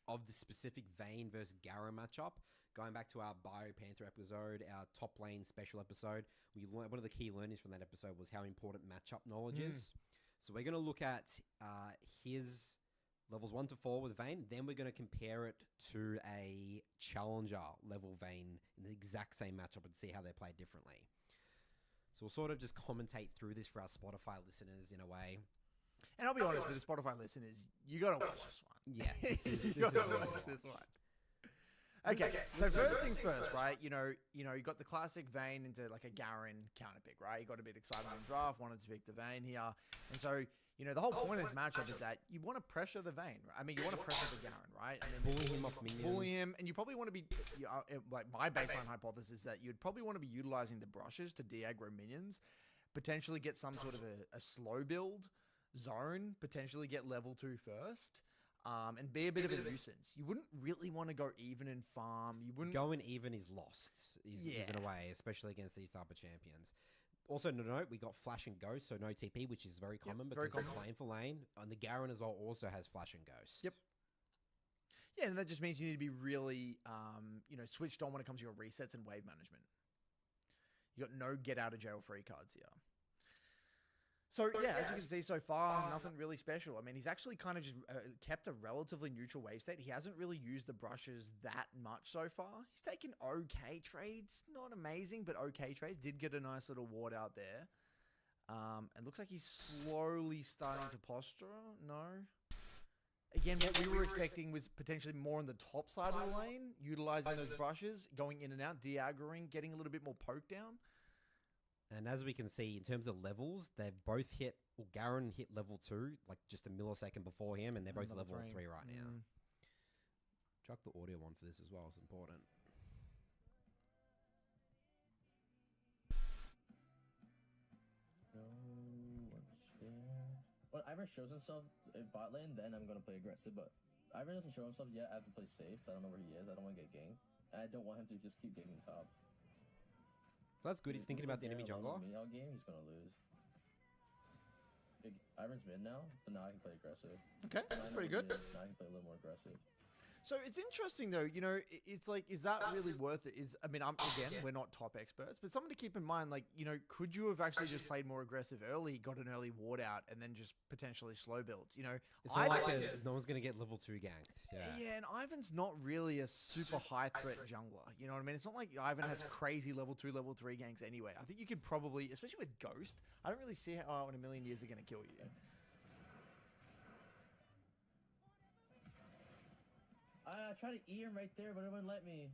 of the specific Vayne versus Garen matchup. Going back to our Bio Panther episode, our top lane special episode, one of the key learnings from that episode was how important matchup knowledge is. So we're going to look at his levels 1 to 4 with Vayne. Then we're going to compare it to a challenger level Vayne in the exact same matchup and see how they play differently. So we'll sort of just commentate through this for our Spotify listeners in a way. And I'll be honest with the Spotify listeners, you got to watch this one. Yeah, you got to watch this one. Okay, so first things first, right? You got the classic Vayne into like a Garen counter pick, right? You got a bit excited in draft, wanted to pick the Vayne here, and so the whole point of this matchup is that you want to pressure the Vayne. Right? I mean, you want to pressure the Garen, right? And then bully him off minions. Bully him, and you probably want to be like my baseline hypothesis is that you'd probably want to be utilizing the brushes to de-aggro minions, potentially get some sort of a slow build zone, potentially get level 2 first. And be a bit of a nuisance. You wouldn't really want to go even in farm. You wouldn't going even is lost. Is in a way, especially against these type of champions. Also, to note, we got Flash and Ghost, so no TP, which is very common because they're playing for lane. And the Garen as well also has Flash and Ghost. Yep. Yeah, and that just means you need to be really, switched on when it comes to your resets and wave management. You got no get out of jail free cards here. So, yeah, as you can see so far, nothing really special. I mean, he's actually kind of just kept a relatively neutral wave state. He hasn't really used the brushes that much so far. He's taken okay trades. Not amazing, but okay trades. Did get a nice little ward out there. It looks like he's slowly starting to posture. No. Again, what we were expecting was potentially more on the top side of the lane, utilizing those brushes, going in and out, de-aggroing, getting a little bit more poke down. And as we can see, in terms of levels, they've both hit, Garen hit level 2, like just a millisecond before him, and they're both level 3 right now. Chuck the audio on for this as well, it's important. When Ivern shows himself in bot lane, then I'm going to play aggressive, but Ivern doesn't show himself yet. I have to play safe, so I don't know where he is. I don't want to get ganked. And I don't want him to just keep ganking top. So that's good. He's thinking about the enemy jungler. All game, he's gonna lose. Ivern's mid now, but now I can play aggressive. Okay, that's pretty good. Now I can play a little more aggressive. So it's interesting though, you know, it's like, is that really worth it? I mean, again, we're not top experts, but something to keep in mind, like, you know, could you have actually just played more aggressive early, got an early ward out, and then just potentially slow builds? You know, It's not like no one's going to get level 2 ganked. Yeah. Yeah, and Ivan's not really a super high threat jungler. You know what I mean? It's not like Ivan has crazy level 2, level 3 ganks anyway. I think you could probably, especially with Ghost, I don't really see how in a million years they're going to kill you. I tried to E him right there, but it wouldn't let me.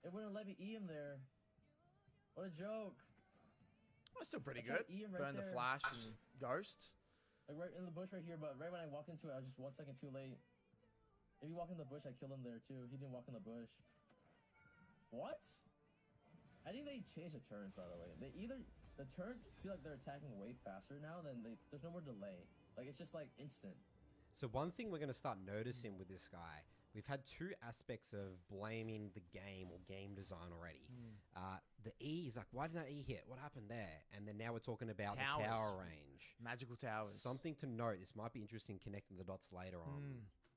It wouldn't let me E him there. What a joke. Well, still pretty I tried good. to E him right Burn the there. flash and Ghost. Like right in the bush right here, but right when I walk into it, I was just 1 second too late. If he walked in the bush, I killed him there too. He didn't walk in the bush. What? I think they changed the turns, by the way. The turns feel like they're attacking way faster now than there's no more delay. Like, it's just like instant. So one thing we're going to start noticing with this guy, we've had two aspects of blaming the game or game design already. The E is like, why didn't that E hit? What happened there? And then now we're talking about the tower range. Magical towers. Something to note. This might be interesting connecting the dots later on.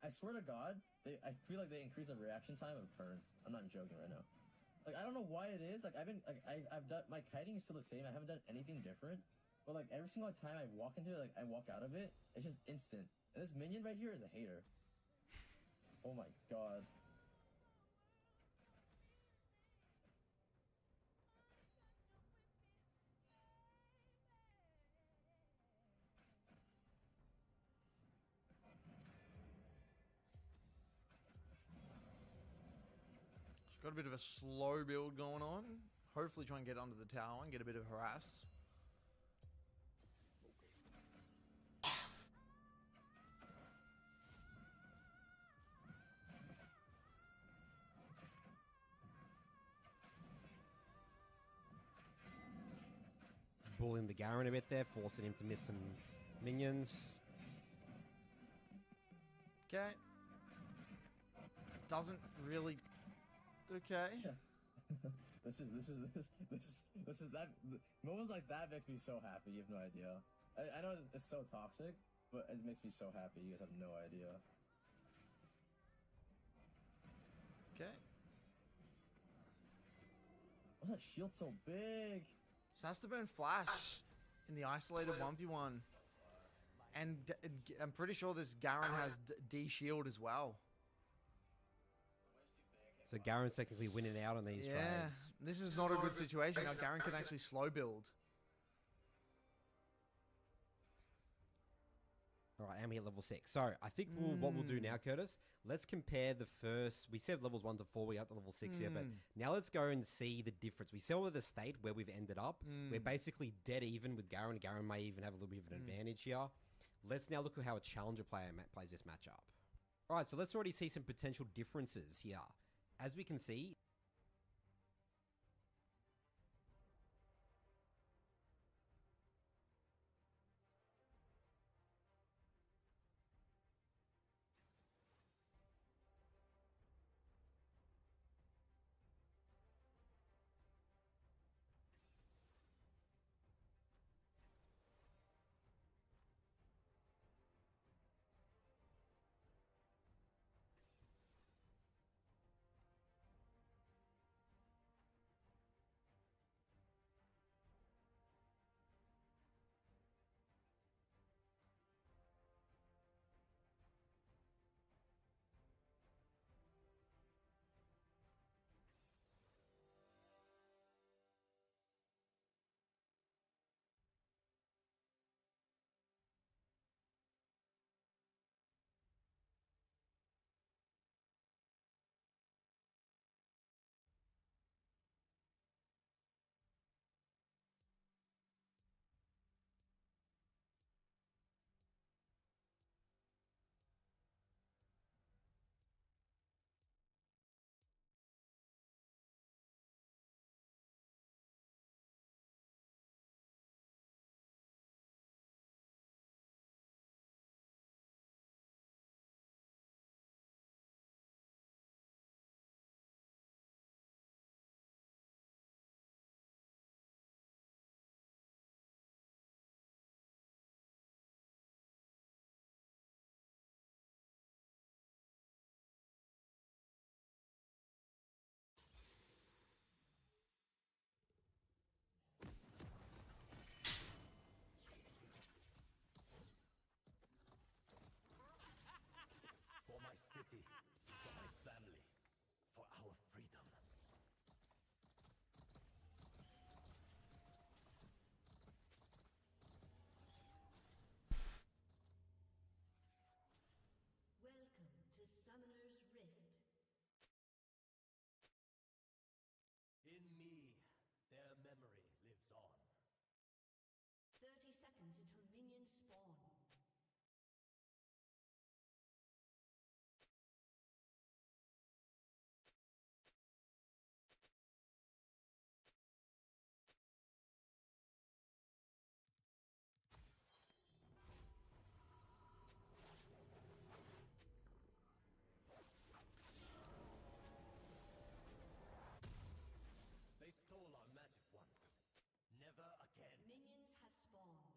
I swear to God, I feel like they increase the reaction time of turns. I'm not joking right now. Like, I don't know why it is. Like, I've done, my kiting is still the same. I haven't done anything different. But like every single time I walk into it, like I walk out of it, it's just instant. And this minion right here is a hater. Oh my God. Got a bit of a slow build going on. Hopefully try and get under the tower and get a bit of harass. Bullying the Garen a bit there, forcing him to miss some minions. Okay. Doesn't really... Okay. This is that moments like that makes me so happy. You have no idea. I know it's so toxic, but it makes me so happy. You guys have no idea. Okay. Why's that shield so big? So has to burn flash in the isolated 1v1. And I'm pretty sure this Garen has D shield as well. So Garen's technically winning out on these trades. This is not a good situation. Now Garen can actually slow build. All right, and we hit level 6. So I think what we'll do now, Curtis, let's compare the first... We said levels 1 to 4, we got to level 6 here, but now let's go and see the difference. We saw with the state where we've ended up. We're basically dead even with Garen. Garen may even have a little bit of an advantage here. Let's now look at how a challenger player plays this matchup. All right, so let's already see some potential differences here. As we can see, spawn. They stole our magic once. Never again. Minions have spawned.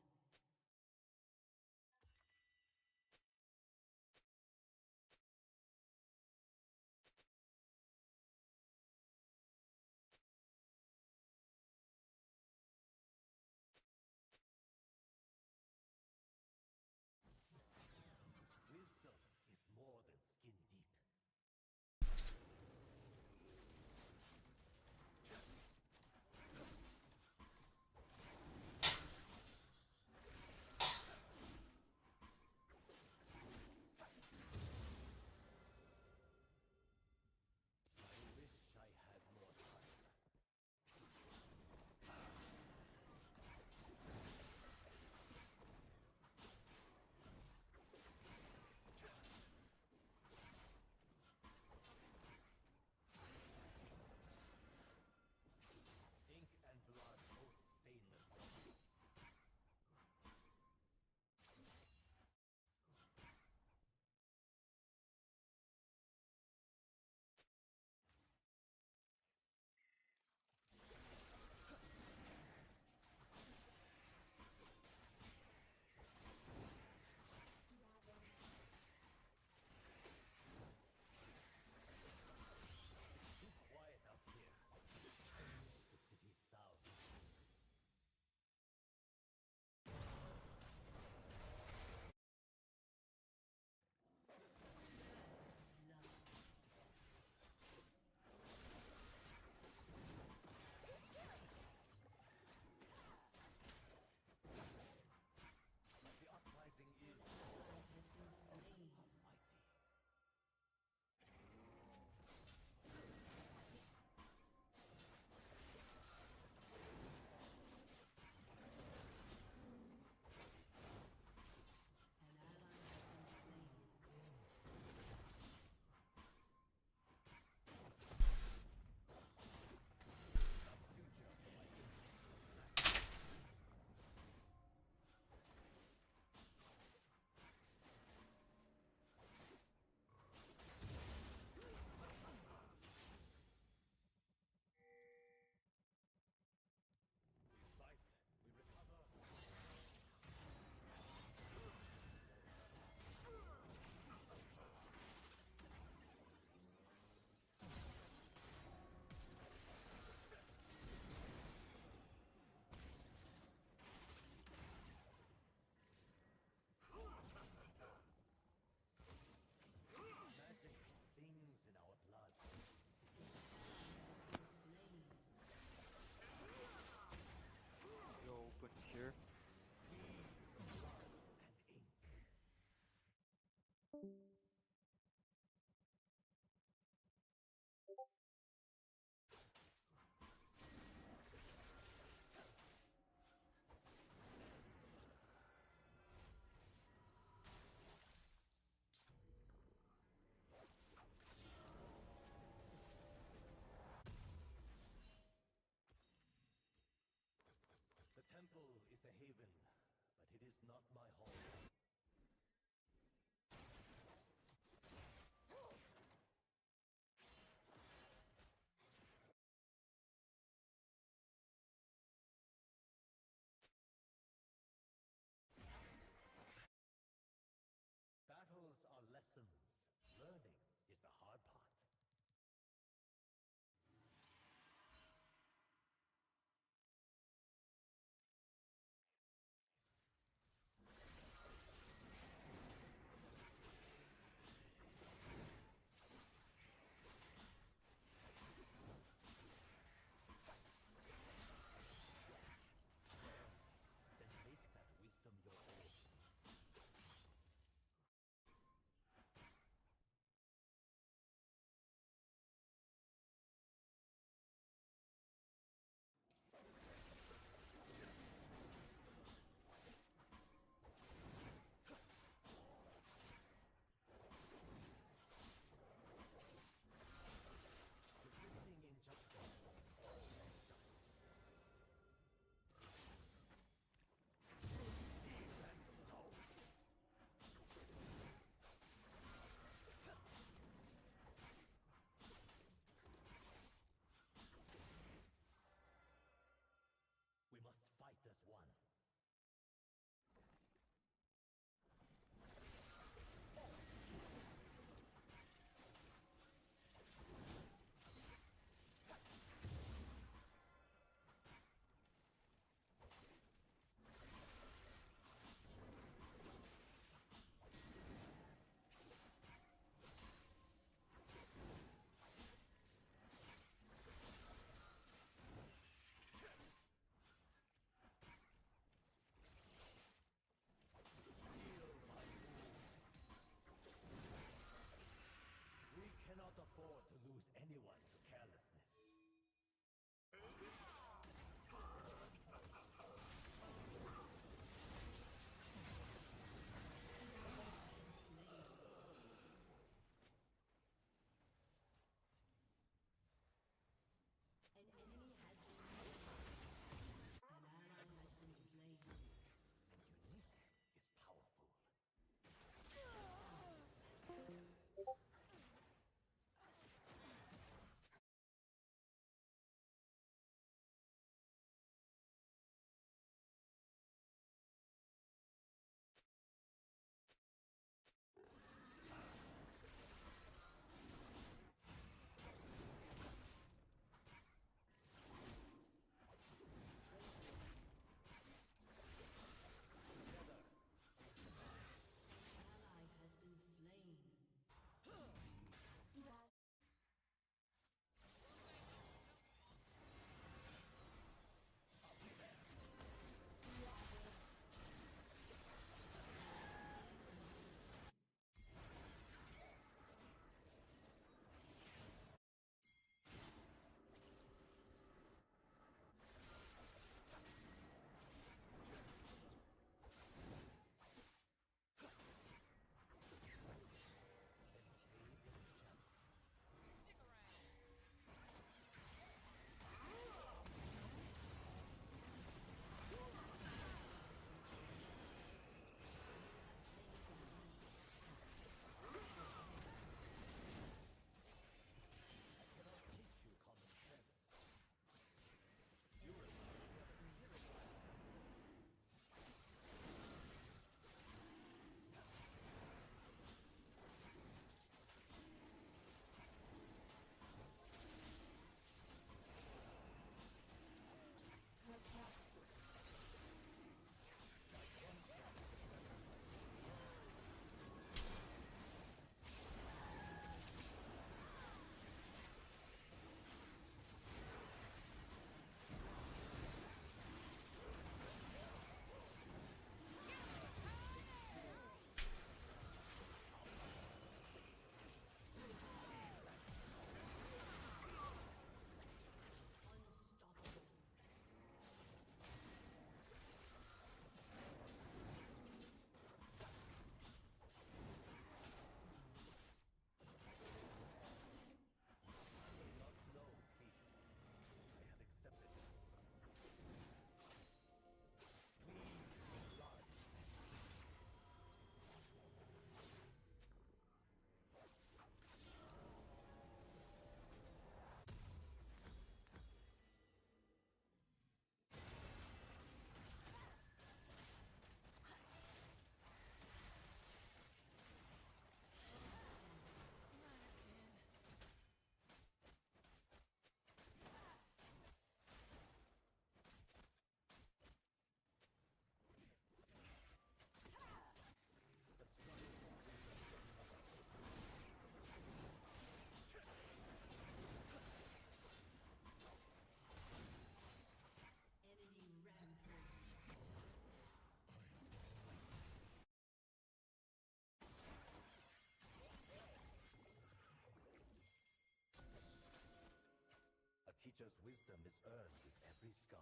teacher's wisdom is earned with every scar,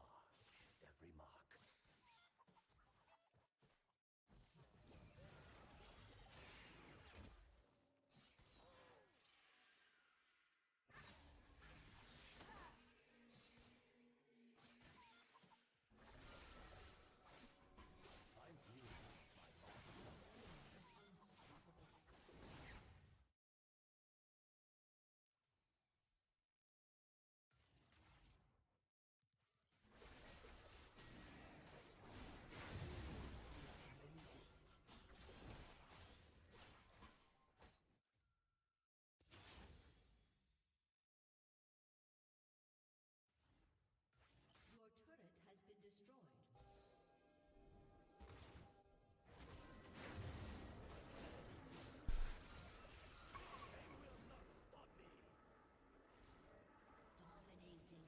every mark. I'm here. Your turret has been destroyed. Dominating.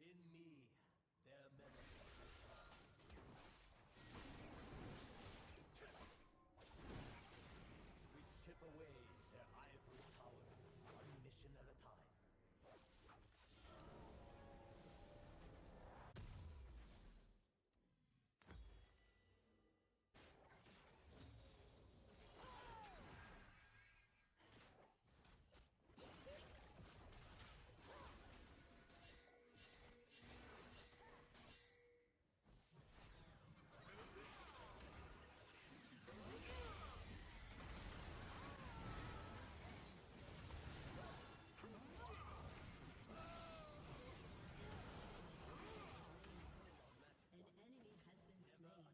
In me, their memories. We chip away their ivory towers, one mission at a time. An enemy has been slain.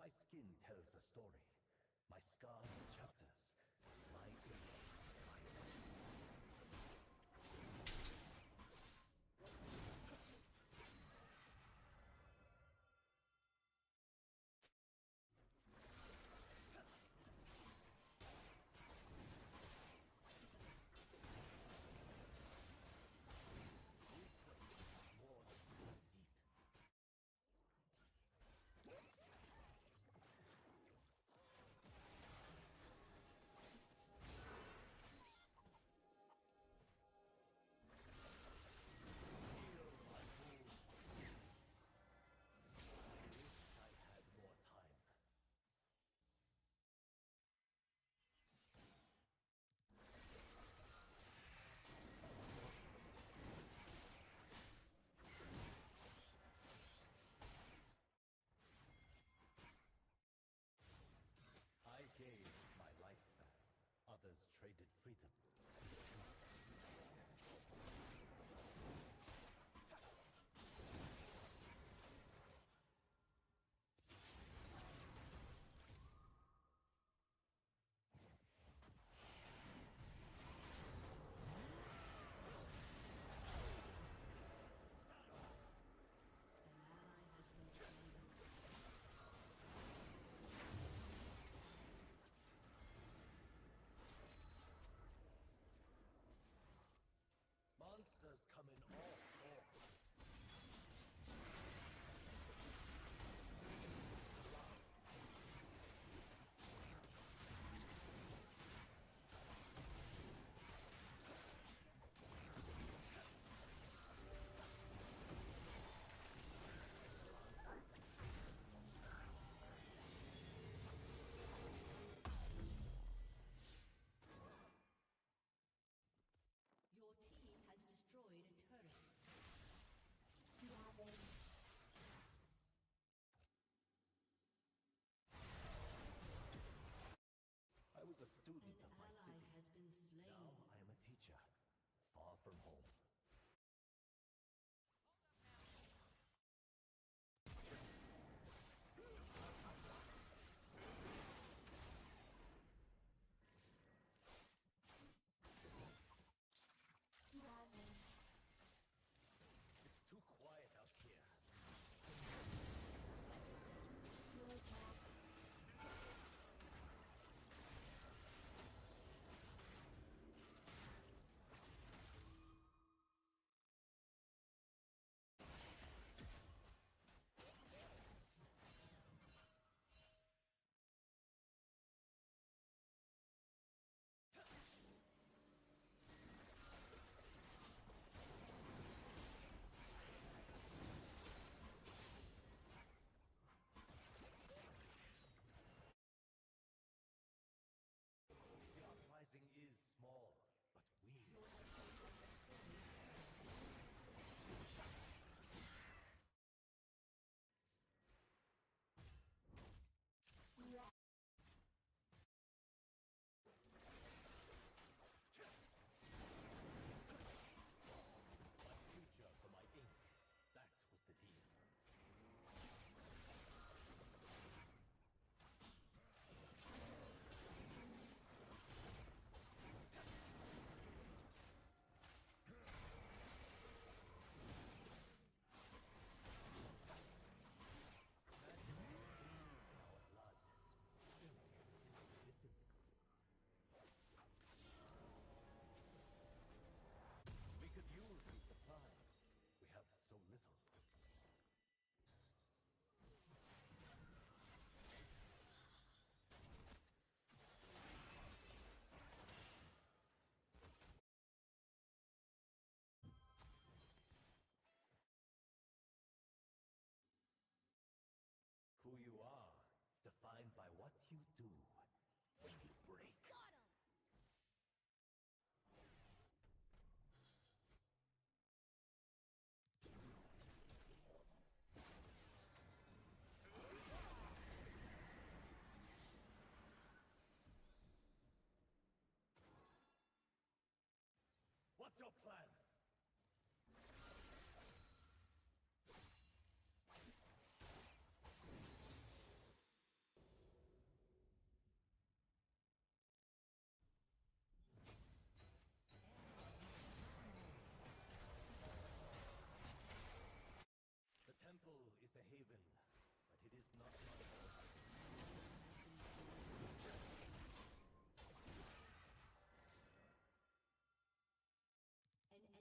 My skin tells a story. My scars are chapters. My innate I had more time. I gave my lifespan. Others traded freedom. An ally has been slain. Monsters come in all forms. Your team has destroyed a turret. I was a student An of my ally city. has been slain. Now I am a teacher, far from home. What's your plan? The temple is a haven, but it is not my home. An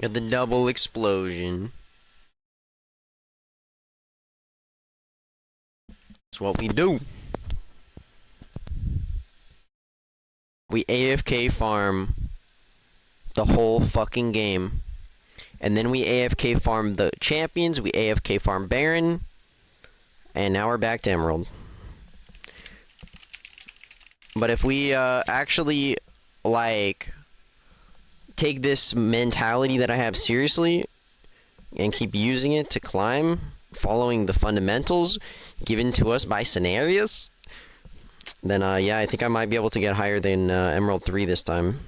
Got the double explosion. That's what we do. We AFK farm the whole fucking game. And then we AFK farm the champions, we AFK farm Baron, and now we're back to Emerald. But if we actually, like, take this mentality that I have seriously, and keep using it to climb, following the fundamentals given to us by scenarios, then yeah, I think I might be able to get higher than Emerald 3 this time.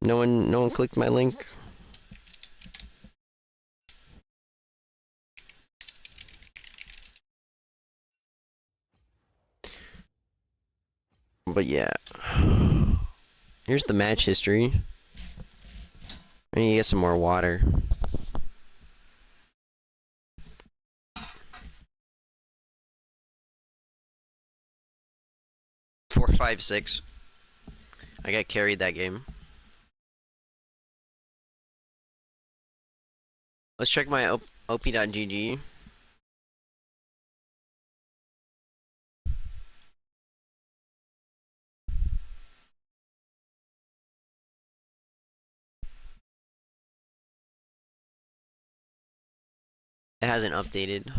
No one clicked my link. But yeah. Here's the match history. I need to get some more water. 4-5-6. I got carried that game. Let's check my op.gg. It hasn't updated.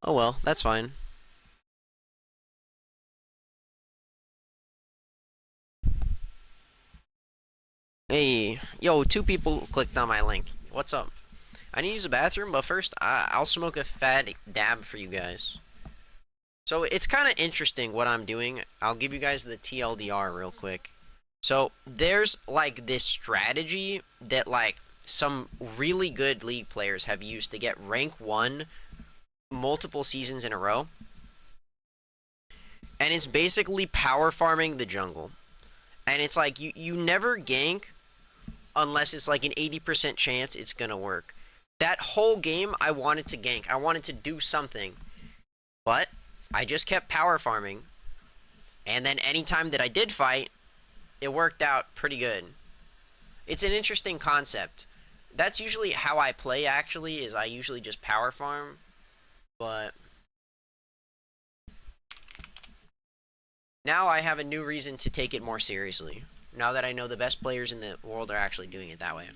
Oh well, that's fine. Hey, yo, 2 people clicked on my link. What's up? I need to use the bathroom, but first, I'll smoke a fat dab for you guys. So, it's kind of interesting what I'm doing. I'll give you guys the TLDR real quick. So, there's, like, this strategy that, like, some really good League players have used to get rank 1 multiple seasons in a row. And it's basically power farming the jungle. And it's like, you never gank unless it's like an 80% chance it's gonna work. That whole game, I wanted to gank. I wanted to do something. But I just kept power farming. And then anytime that I did fight, it worked out pretty good. It's an interesting concept. That's usually how I play, actually, is I usually just power farm. But now I have a new reason to take it more seriously. Now that I know the best players in the world are actually doing it that way.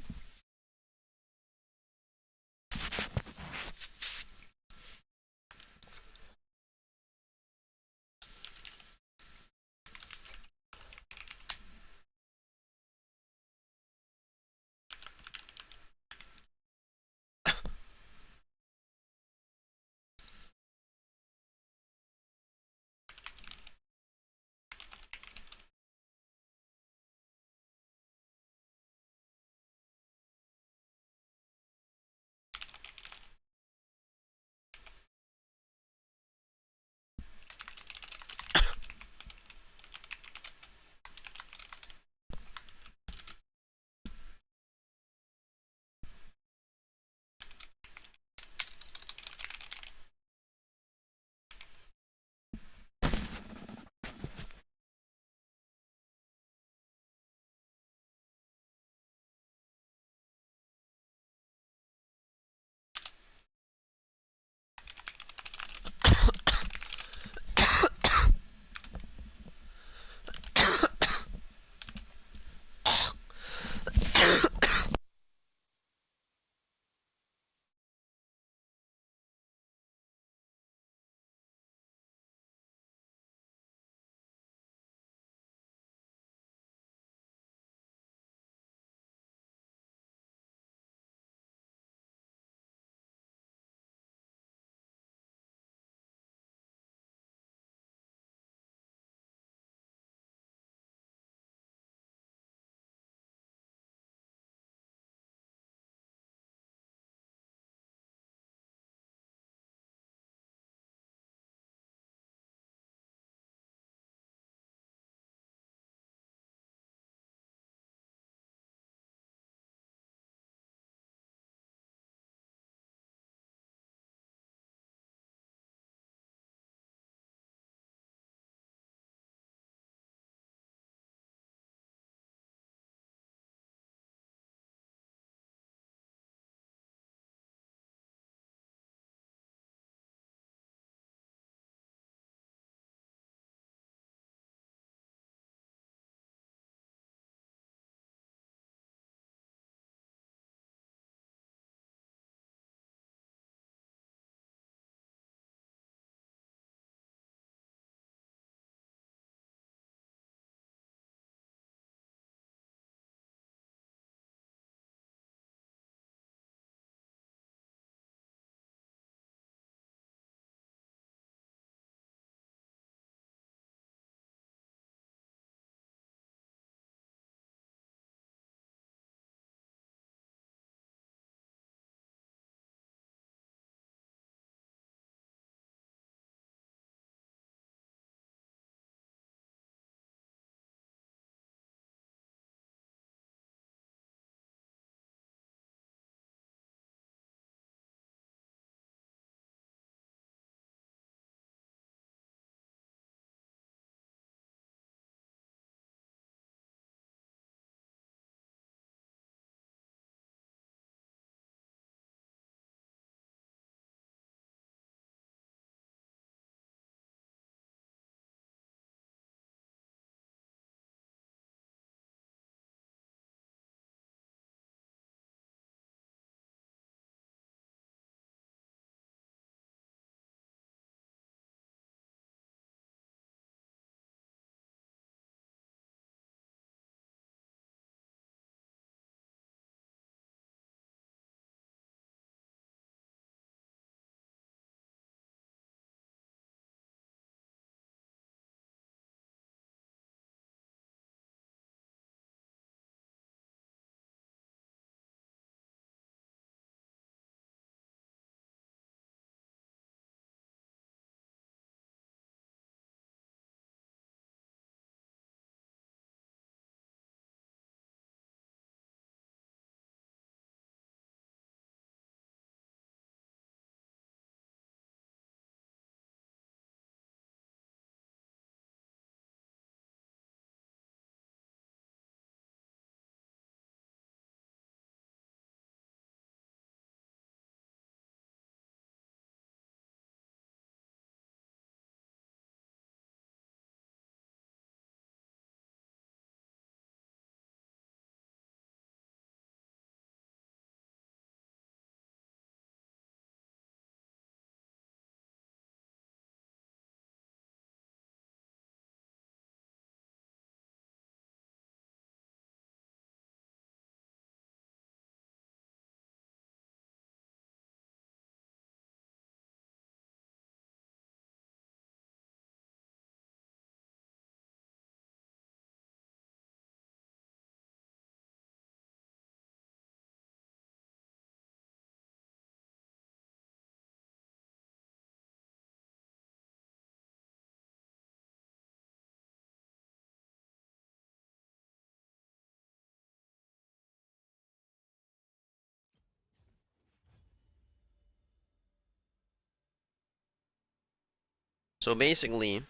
So basically,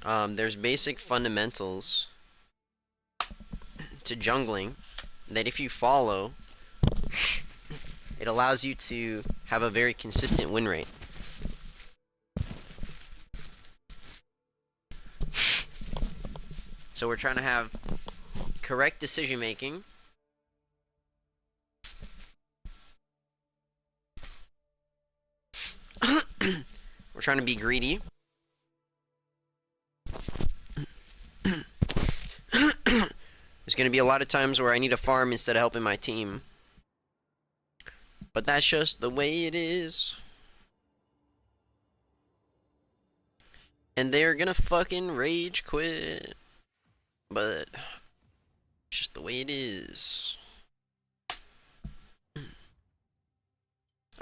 there's basic fundamentals to jungling that if you follow, it allows you to have a very consistent win rate. So we're trying to have correct decision making. We're trying to be greedy. There's going to be a lot of times where I need to farm instead of helping my team. But that's just the way it is. And they're gonna fucking rage quit. But it's just the way it is.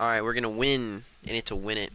Alright, we're gonna win in it to win it.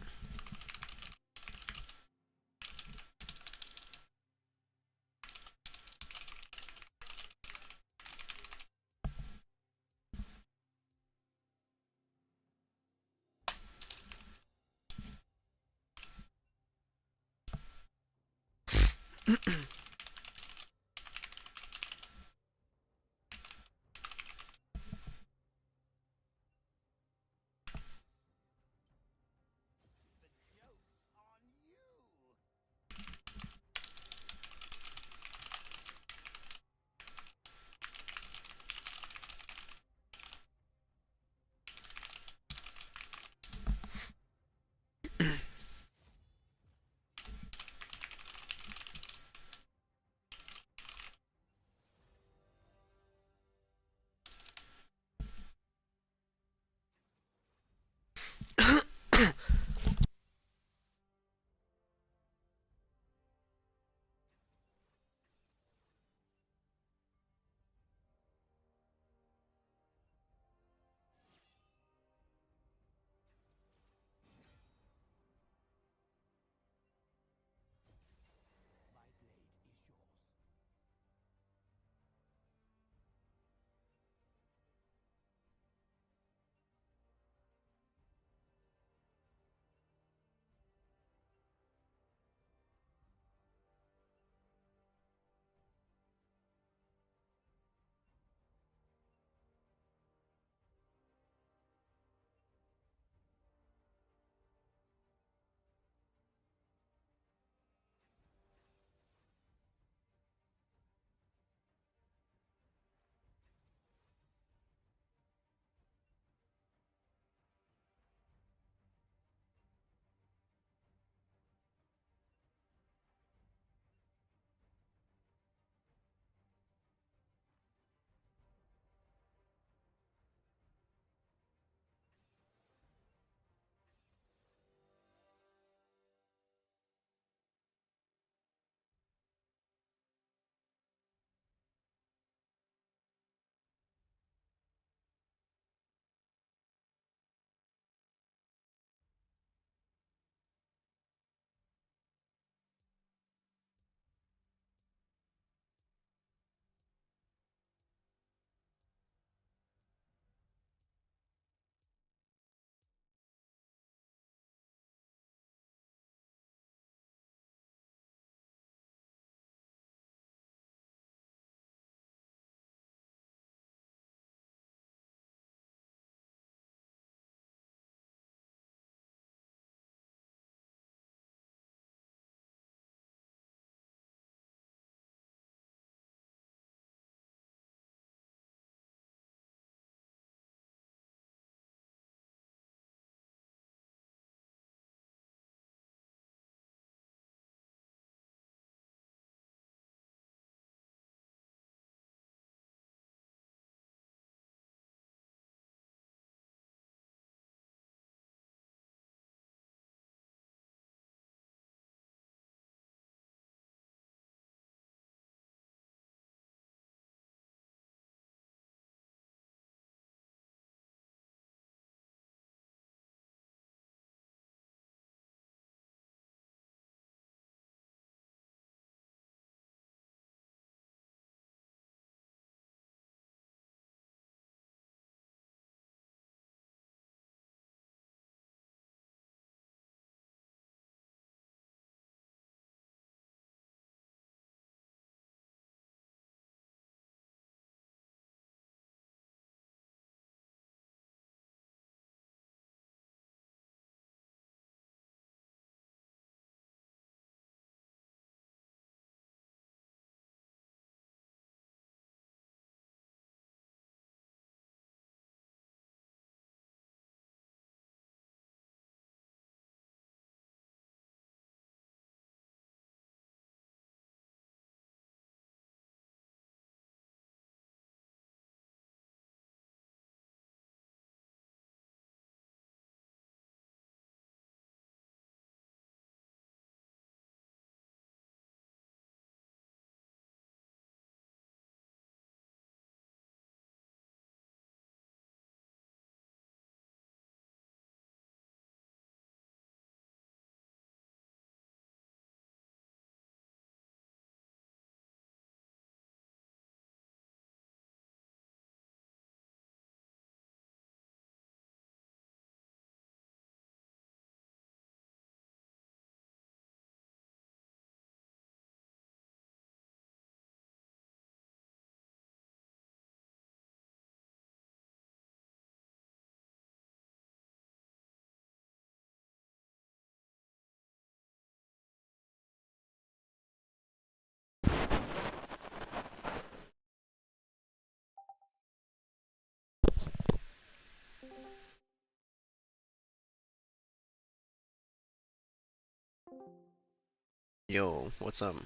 Yo, what's up?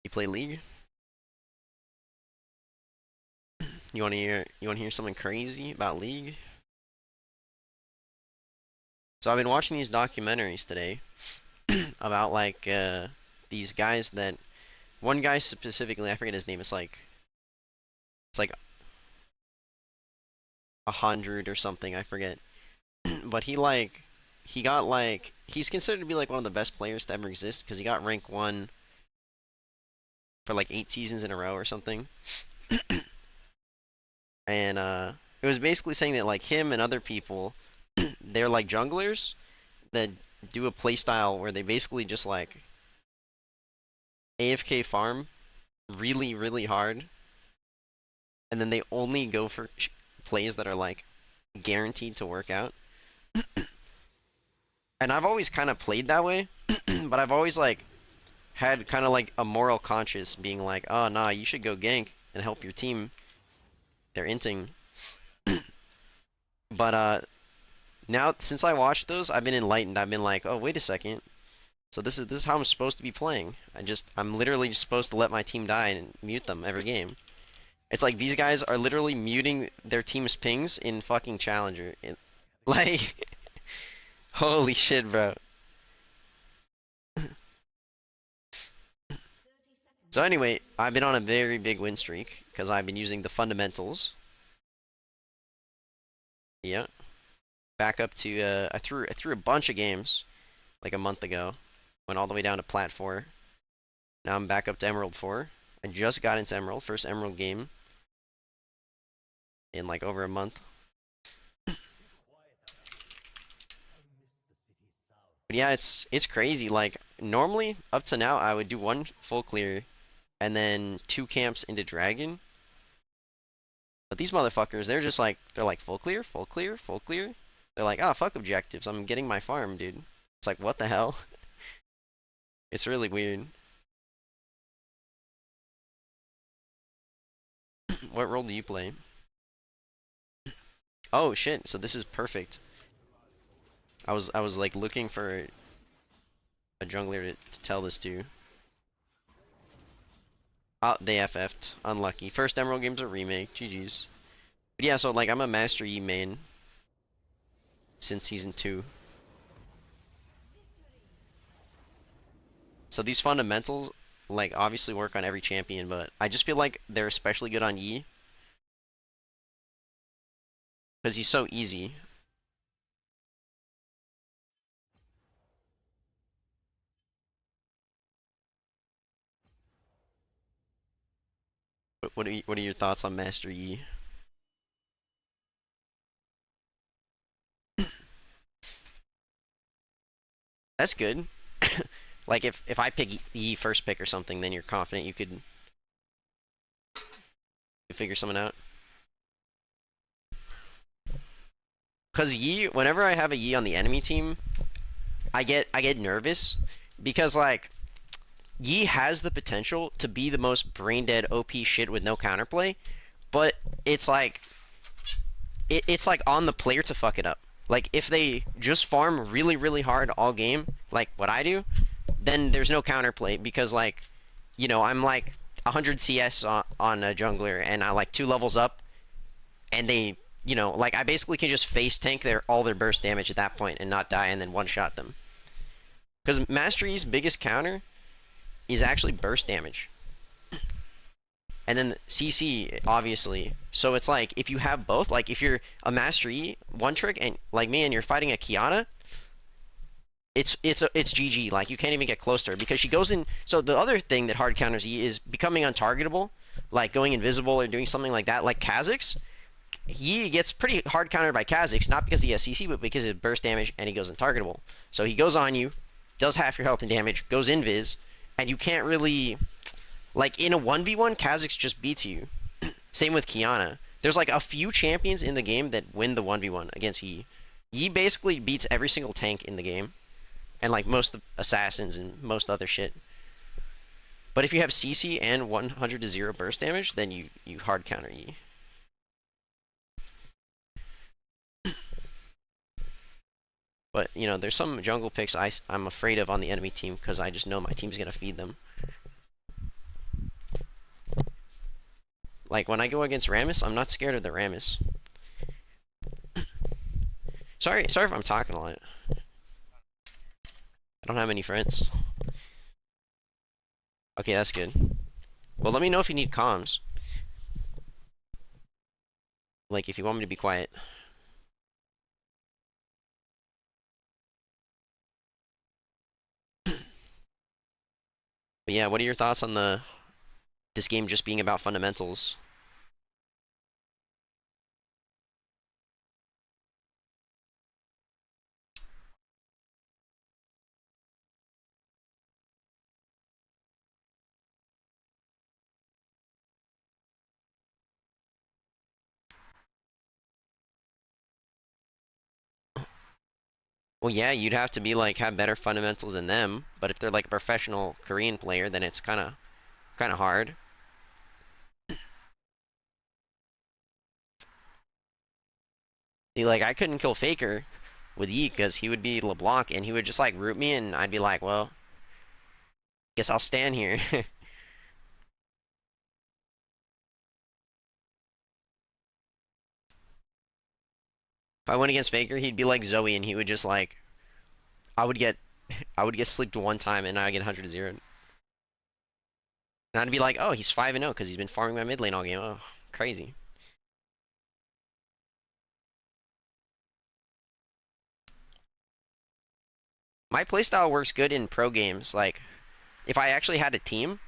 You play League? You wanna hear something crazy about League? So I've been watching these documentaries today about like these guys that one guy specifically, I forget his name, it's like 100 or something, I forget. But he got like he's considered to be like one of the best players to ever exist because he got rank 1 for like 8 seasons in a row or something. And it was basically saying that like him and other people they're like junglers that do a playstyle where they basically just like AFK farm really really hard, and then they only go for plays that are like guaranteed to work out. And I've always kind of played that way, but I've always like had kind of like a moral conscience being like, oh nah, you should go gank and help your team. They're inting. But now since I watched those, I've been enlightened. I've been like, oh wait a second. So this is how I'm supposed to be playing. I'm literally just supposed to let my team die and mute them every game. It's like these guys are literally muting their team's pings in fucking Challenger. Like, holy shit, bro. So anyway, I've been on a very big win streak because I've been using the fundamentals. Yeah. Back up to I threw a bunch of games like a month ago. Went all the way down to Plat 4. Now I'm back up to Emerald 4. I just got into Emerald, first Emerald game in like over a month. But yeah, it's crazy. Like normally up to now I would do 1 full clear and then 2 camps into Dragon. But these motherfuckers, they're like full clear, full clear, full clear. They're like, ah, fuck objectives. I'm getting my farm, dude. It's like, what the hell? It's really weird. What role do you play? Oh shit, so this is perfect. I was like looking for a jungler to tell this to. Oh, they FF'd. Unlucky. First Emerald game's a remake. GG's. But yeah, so like I'm a Master Yi main since season 2. So these fundamentals like obviously work on every champion, but I just feel like they're especially good on Yi because he's so easy. What are your thoughts on Master Yi? That's good. Like if I pick Yi first pick or something, then you're confident you could figure something out. Cause Yi, whenever I have a Yi on the enemy team, I get nervous because like Yi has the potential to be the most brain dead OP shit with no counterplay, but it's like it's like on the player to fuck it up. Like if they just farm really really hard all game, like what I do, then there's no counterplay because like, you know, I'm like 100 CS on a jungler and I like 2 levels up, and they, you know, like I basically can just face tank all their burst damage at that point and not die and then one shot them. Because Master Yi's biggest counter is actually burst damage. And then CC, obviously. So it's like, if you have both, like if you're a Master Yi, one trick, and like me, and you're fighting a Kiana, it's GG. Like, you can't even get close to her, because she goes in. So the other thing that hard counters Yi is becoming untargetable, like going invisible or doing something like that, like Kha'Zix. Yi gets pretty hard countered by Kha'Zix, not because he has CC, but because of burst damage, and he goes untargetable. So he goes on you, does half your health and damage, goes invis, and you can't really, like in a 1v1, Kha'Zix just beats you. Same with Kiana. There's like a few champions in the game that win the 1v1 against Yi. Yi basically beats every single tank in the game, and like most assassins and most other shit. But if you have CC and 100 to 0 burst damage, then you hard counter E. But, you know, there's some jungle picks I'm afraid of on the enemy team because I just know my team's going to feed them. Like, when I go against Rammus, I'm not scared of the Rammus. Sorry if I'm talking a lot. I don't have any friends. Okay, that's good. Well, let me know if you need comms. Like, if you want me to be quiet. But yeah, what are your thoughts on this game just being about fundamentals? Well, yeah, you'd have to be like have better fundamentals than them, but if they're like a professional Korean player, then it's kind of hard. See, like I couldn't kill Faker with Yi because he would be LeBlanc and he would just like root me and I'd be like, well, guess I'll stand here. If I went against Faker, he'd be like Zoe and he would just like I would get I would get sleeped one time and I'd get 100 to 0. And I'd be like, oh, he's 5-0 because he's been farming my mid lane all game. Oh, crazy. My playstyle works good in pro games. Like, if I actually had a team,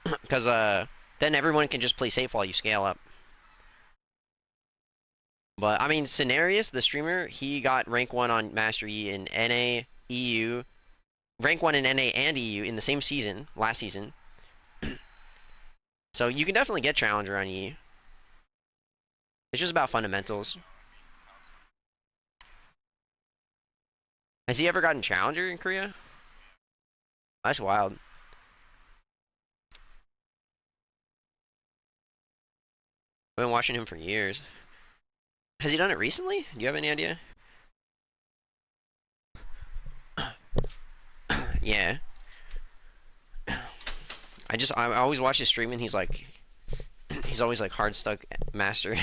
because then everyone can just play safe while you scale up. But I mean, Scenarius, the streamer, he got rank 1 on Master E in NA, EU, rank 1 in NA and EU in the same season, last season. So you can definitely get Challenger on E. It's just about fundamentals. Has he ever gotten Challenger in Korea? That's wild. I've been watching him for years. Has he done it recently? Do you have any idea? Yeah. I always watch his stream and he's always like hard stuck master.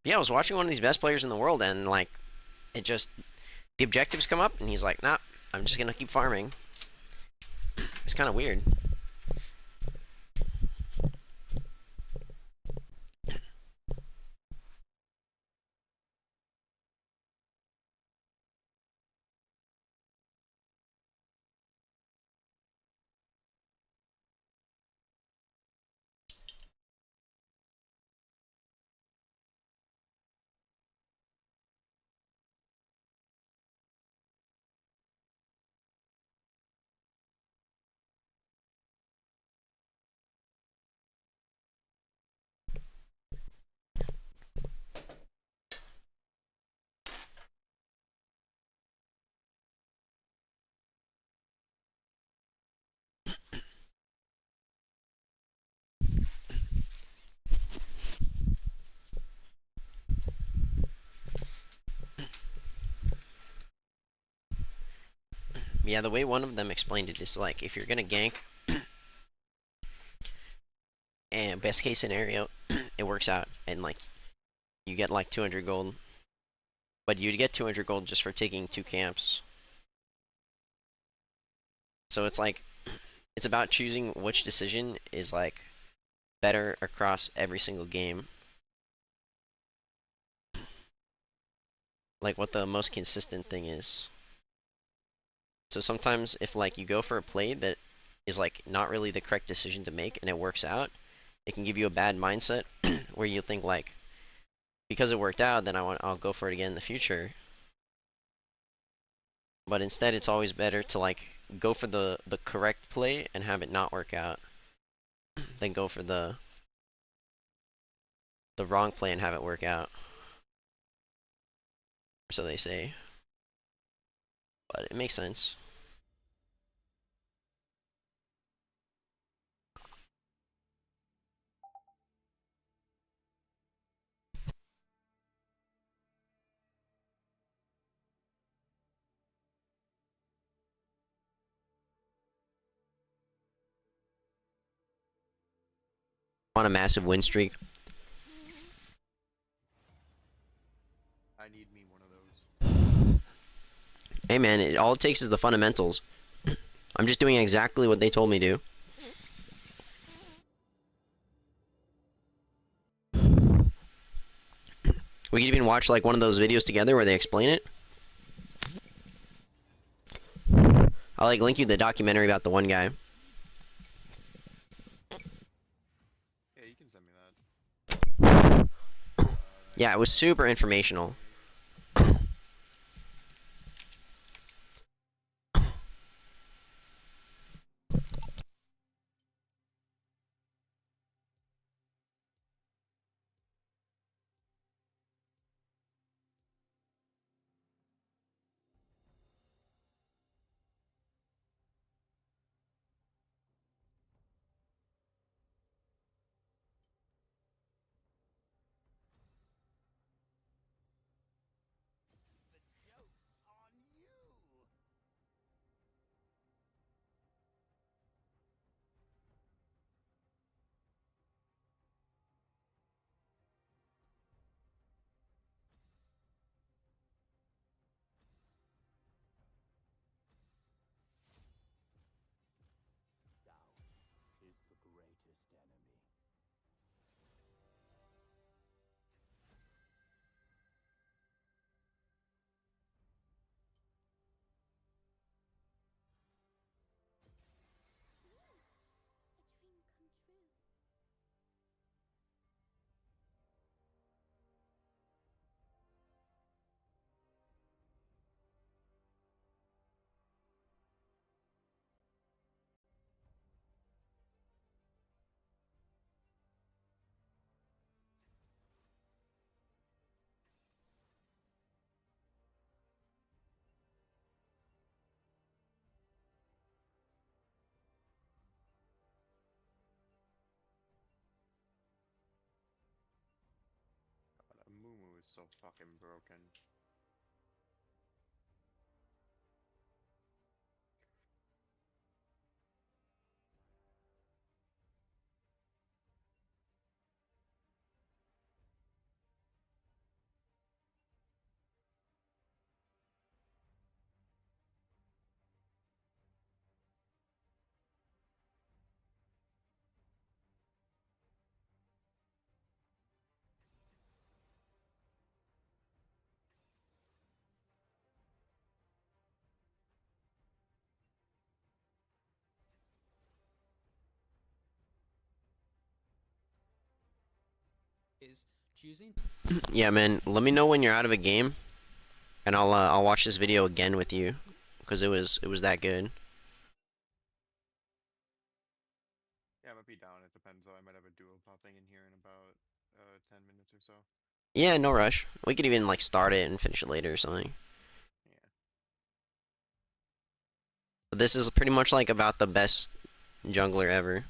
Yeah, I was watching one of these best players in the world and like it just the objectives come up and he's like, nah, I'm just gonna keep farming. It's kind of weird. Yeah, the way one of them explained it is like if you're gonna gank and best case scenario it works out and like you get like 200 gold, but you'd get 200 gold just for taking 2 camps. So it's like it's about choosing which decision is like better across every single game. Like what the most consistent thing is. So sometimes if like you go for a play that is like not really the correct decision to make and it works out, it can give you a bad mindset where you think like because it worked out, then I'll go for it again in the future. But instead it's always better to like go for the correct play and have it not work out than go for the wrong play and have it work out. So they say. But it makes sense. On a massive win streak. I need me one of those. Hey man, all it takes is the fundamentals. I'm just doing exactly what they told me to. We could even watch like one of those videos together where they explain it. I'll like link you the documentary about the one guy. Yeah, you can send me that. Yeah, it was super informational. Doubt is the greatest enemy. God, a Mumu is so fucking broken. Is choosing. Yeah, man. Let me know when you're out of a game, and I'll watch this video again with you, because it was that good. Yeah, I might be down. It depends though. I might have a duo popping in here in about 10 minutes or so. Yeah, no rush. We could even like start it and finish it later or something. Yeah. But this is pretty much like about the best jungler ever.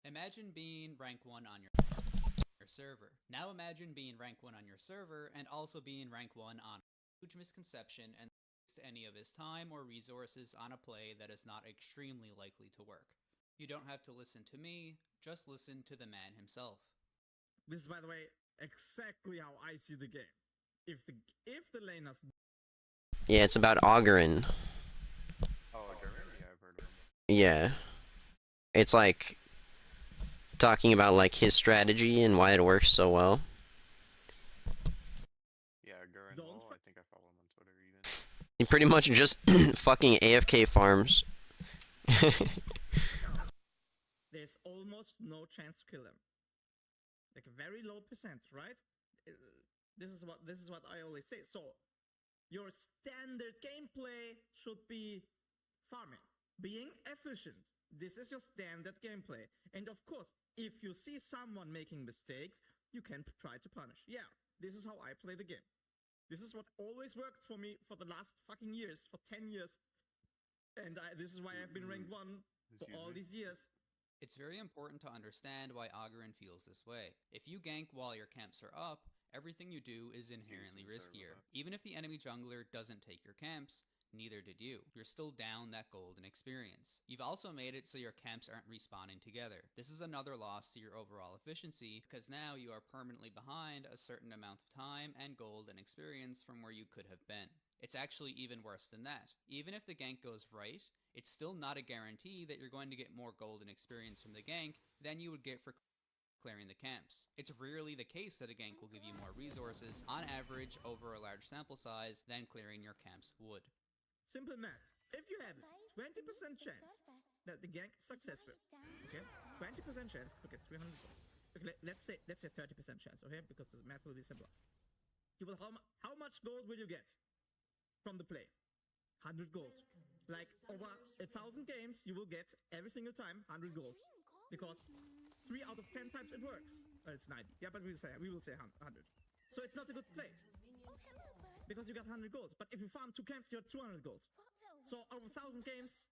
Imagine being rank 1 on your server. Now imagine being rank 1 on your server and also being rank 1 on a huge misconception and waste any of his time or resources on a play that is not extremely likely to work. You don't have to listen to me, just listen to the man himself. This is, by the way, exactly how I see the game. If the lane has... Yeah, it's about Augurin. Oh, Garen? Yeah, I've heard of him. Yeah. It's like talking about like his strategy and why it works so well. Yeah, Garen. Oh, I think I follow him on Twitter even. He pretty much just fucking AFK farms. The almost no chance to kill them. Like a very low percent, right? This is what I always say. So your standard gameplay should be farming, being efficient. This is your standard gameplay. And of course, if you see someone making mistakes, you can try to punish. Yeah, this is how I play the game. This is what always worked for me for the last fucking years, for 10 years. And this is why I've been ranked 1 for all these years. It's very important to understand why Agarin feels this way. If you gank while your camps are up, everything you do is inherently riskier. Even if the enemy jungler doesn't take your camps, neither did you. You're still down that golden experience. You've also made it so your camps aren't respawning together. This is another loss to your overall efficiency, because now you are permanently behind a certain amount of time and gold and experience from where you could have been. It's actually even worse than that. Even if the gank goes right, it's still not a guarantee that you're going to get more gold and experience from the gank than you would get for clearing the camps. It's rarely the case that a gank will give you more resources, on average over a large sample size, than clearing your camps would. Simple math. If you have 20% chance that the gank is successful, okay, 20% chance to get 300 gold. Okay, let's say 30% chance, okay, because the math will be simpler. You will how much gold will you get from the play? 100 gold. Like over 1,000 games, you will get every single time 100 gold, because 3 out of 10 times it works. It's 90. Yeah, but we will say 100. So it's not a good play, because you got 100 gold. But if you farm 2 camps, you have 200 gold. So over 1,000 games,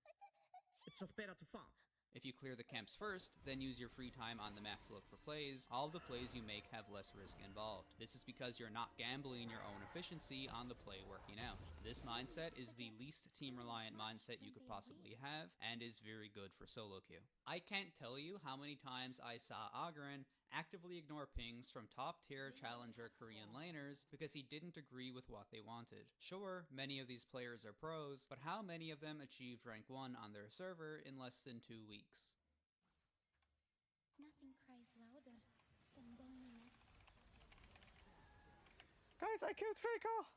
it's just better to farm. If you clear the camps first, then use your free time on the map to look for plays, all the plays you make have less risk involved. This is because you're not gambling your own efficiency on the play working out. This mindset is the least team-reliant mindset you could possibly have, and is very good for solo queue. I can't tell you how many times I saw Agarin actively ignore pings from top-tier challenger Korean laners because he didn't agree with what they wanted. Sure, many of these players are pros, but how many of them achieved rank 1 on their server in less than 2 weeks? Nothing cries louder than loneliness. Guys, I killed Faker!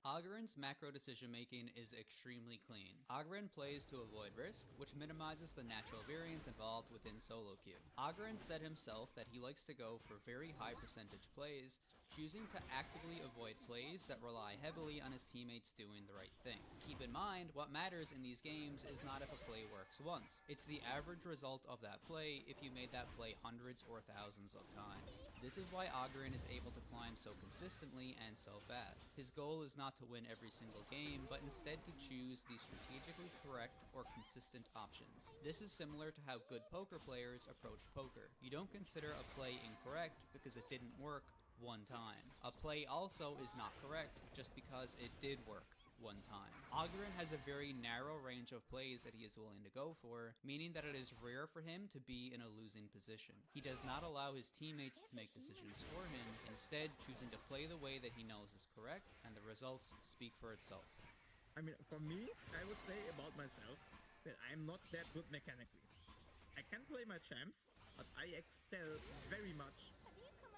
Agarin's macro decision making is extremely clean. Agarin plays to avoid risk, which minimizes the natural variance involved within solo queue. Agarin said himself that he likes to go for very high percentage plays, choosing to actively avoid plays that rely heavily on his teammates doing the right thing. Keep in mind, what matters in these games is not if a play works once, it's the average result of that play if you made that play hundreds or thousands of times. This is why Agarin is able to climb so consistently and so fast. His goal is not to win every single game, but instead to choose the strategically correct or consistent options. This is similar to how good poker players approach poker. You don't consider a play incorrect because it didn't work one time. A play also is not correct just because it did work one time. Agarin has a very narrow range of plays that he is willing to go for, meaning that it is rare for him to be in a losing position. He does not allow his teammates to make decisions for him, instead choosing to play the way that he knows is correct, and the results speak for itself. I mean, for me, I would say about myself that I'm not that good mechanically. I can play my champs, but I excel very much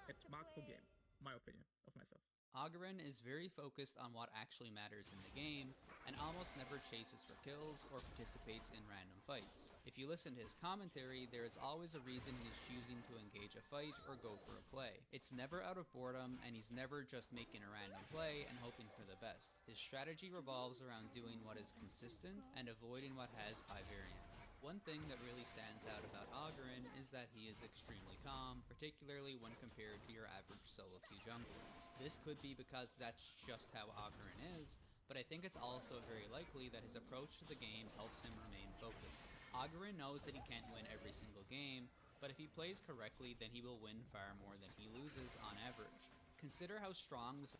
at macro game, my opinion of myself. Agarin is very focused on what actually matters in the game, and almost never chases for kills or participates in random fights. If you listen to his commentary, there is always a reason he's choosing to engage a fight or go for a play. It's never out of boredom, and he's never just making a random play and hoping for the best. His strategy revolves around doing what is consistent and avoiding what has high variance. One thing that really stands out about Agarin is that he is extremely calm, particularly when compared to your average solo queue junglers. This could be because that's just how Agarin is, but I think it's also very likely that his approach to the game helps him remain focused. Agarin knows that he can't win every single game, but if he plays correctly, then he will win far more than he loses on average. Consider how strong this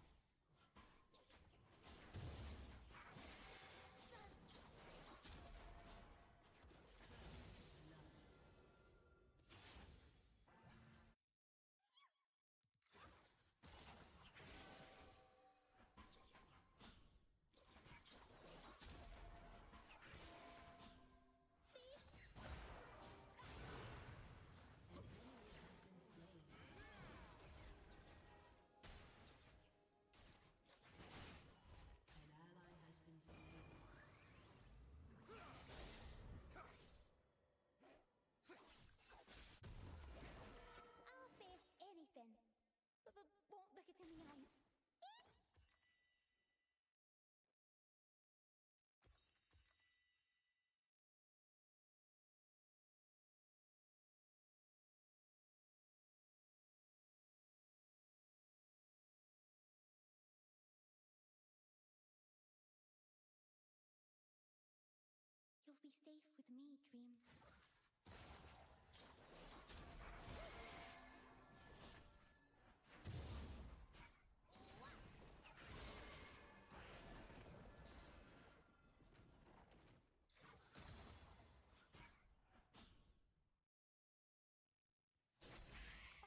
be safe with me, Dream.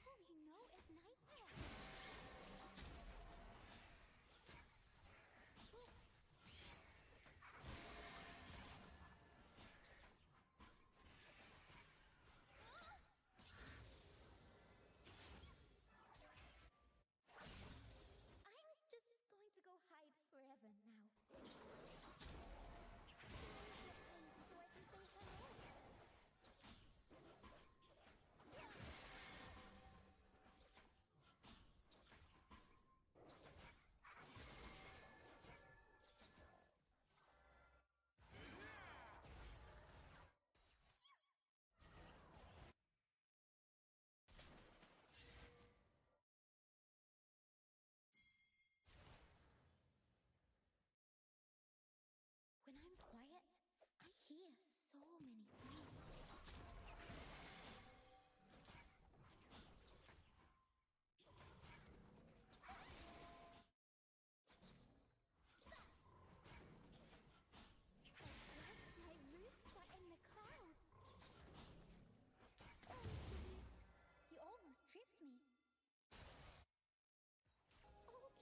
All you know is nightmare. I'm just going to go hide forever now. So I can say hello. When I'm quiet, I hear so many things. It's like my roots are in the clouds. Oh, sweet. You almost tripped me. Oh.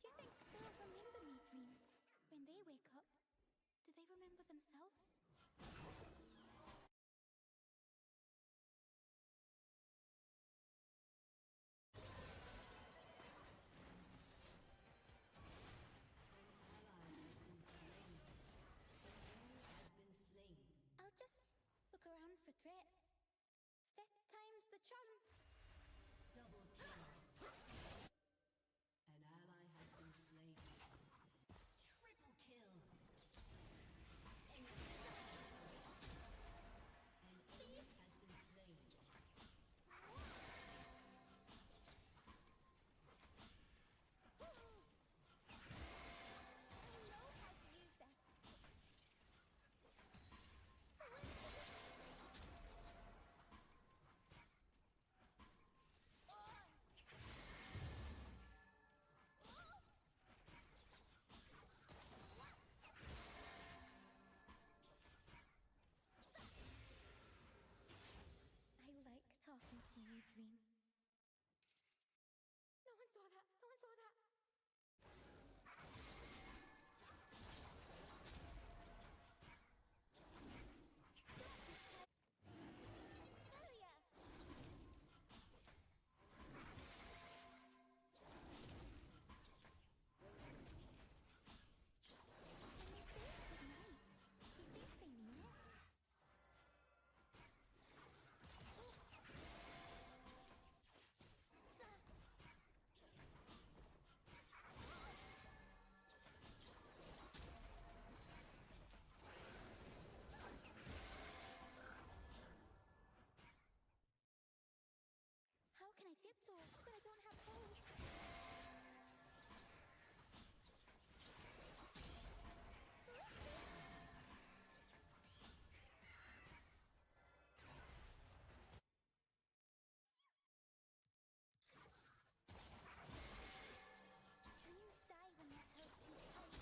Do you think they'll remember me, Dream? When they wake up, do they remember themselves? I'll just look around for threats. Fifth time's the charm. Double kill. An ally has been slain. Triple kill. An enemy has been slain. I know how to use this. I like talking to you, Dream. No one saw that. No one saw that. Earlier. When they say good night, do you think they mean it? How can I tiptoe when I don't have clothes? Dreams die when they're held too tight.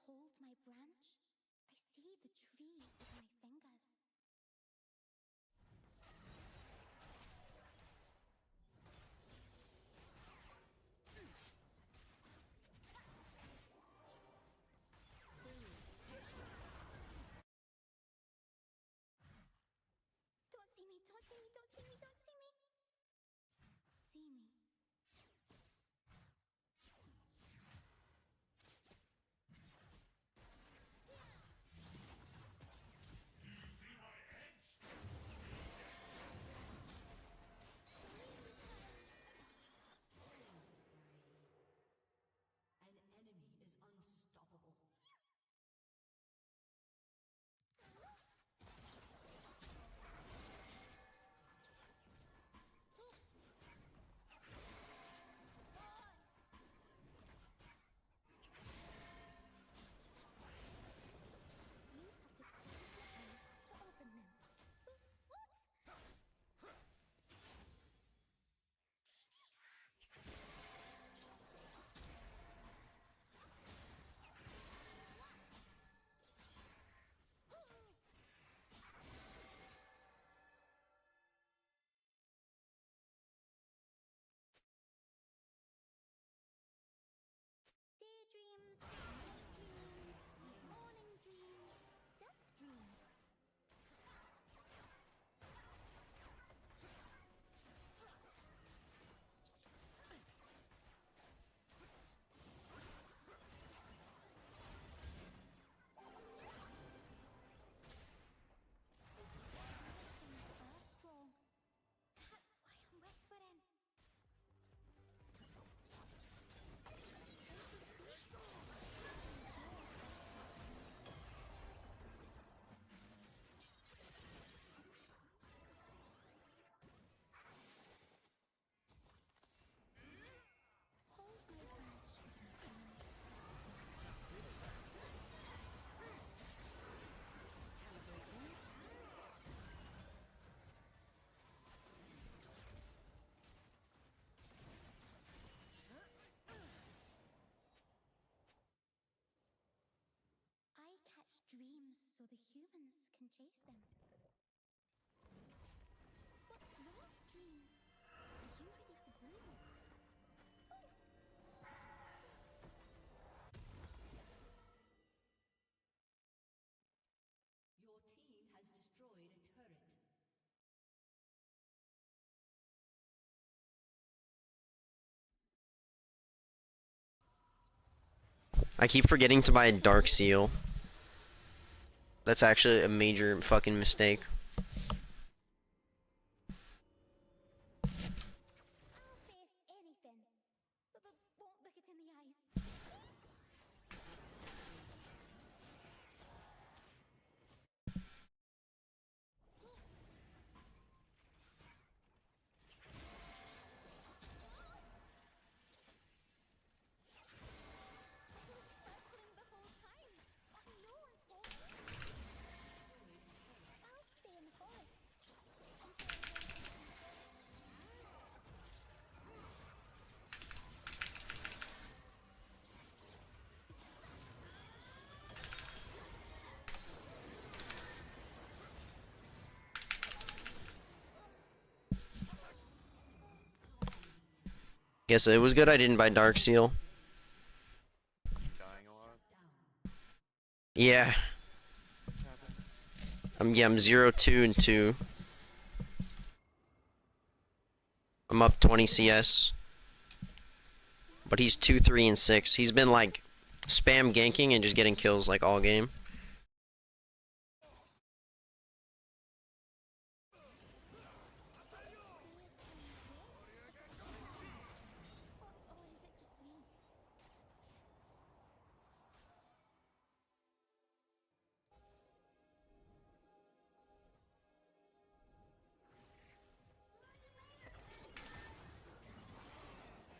hold my branch, I see the tree with my fingers. Don't see me, don't see me, don't see me, don't see me. See me. An enemy is unstoppable. You have to close your eyes to open them. Daydreams, night dreams, morning dreams, dusk dreams. Things are strong. That's why I'm whispering. Hold my branch. I catch dreams so the humans can chase them. What's wrong, dream? Are you ready to bloom? Your team has destroyed a turret. I keep forgetting to buy a Dark Seal. That's actually a major fucking mistake. I'll face anything, but won't look it in the eyes. I was circling the whole time. No one told me. I'll stay in the forest. Guess it was good I didn't buy Dark Seal. Dying a lot. Yeah. Happens. I'm 0, 2, and 2. I'm up 20 CS. But he's 2, 3, and 6. He's been like spam ganking and just getting kills like all game. Or is it just me?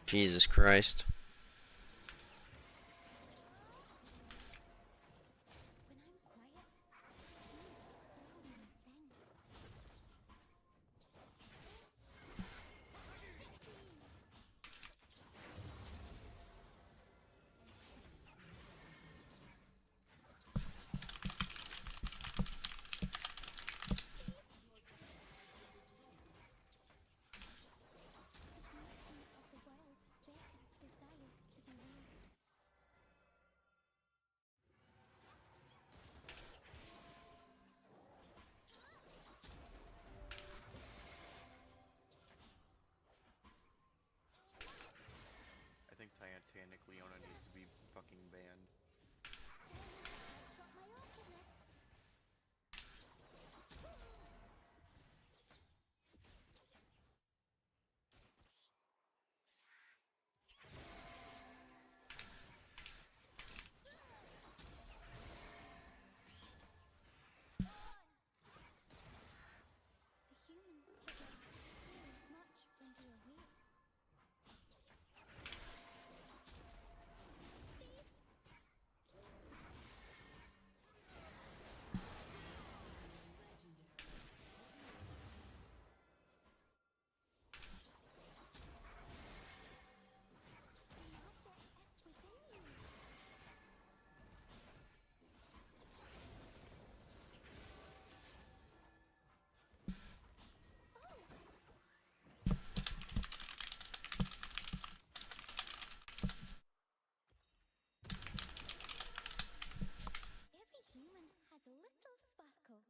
Jesus Christ. When I'm quiet, I feel so many things. Titanic Leona needs to be fucking banned. Got my awesomeness. The humans forget so much when they are weak. The magic is within you. Every human has a little sparkle.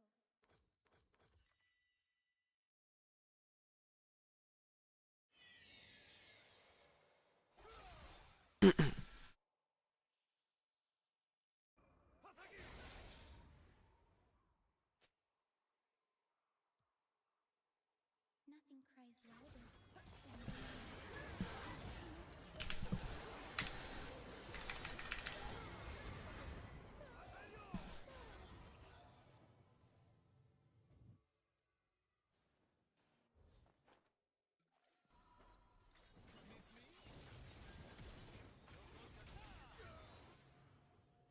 Nothing cries louder than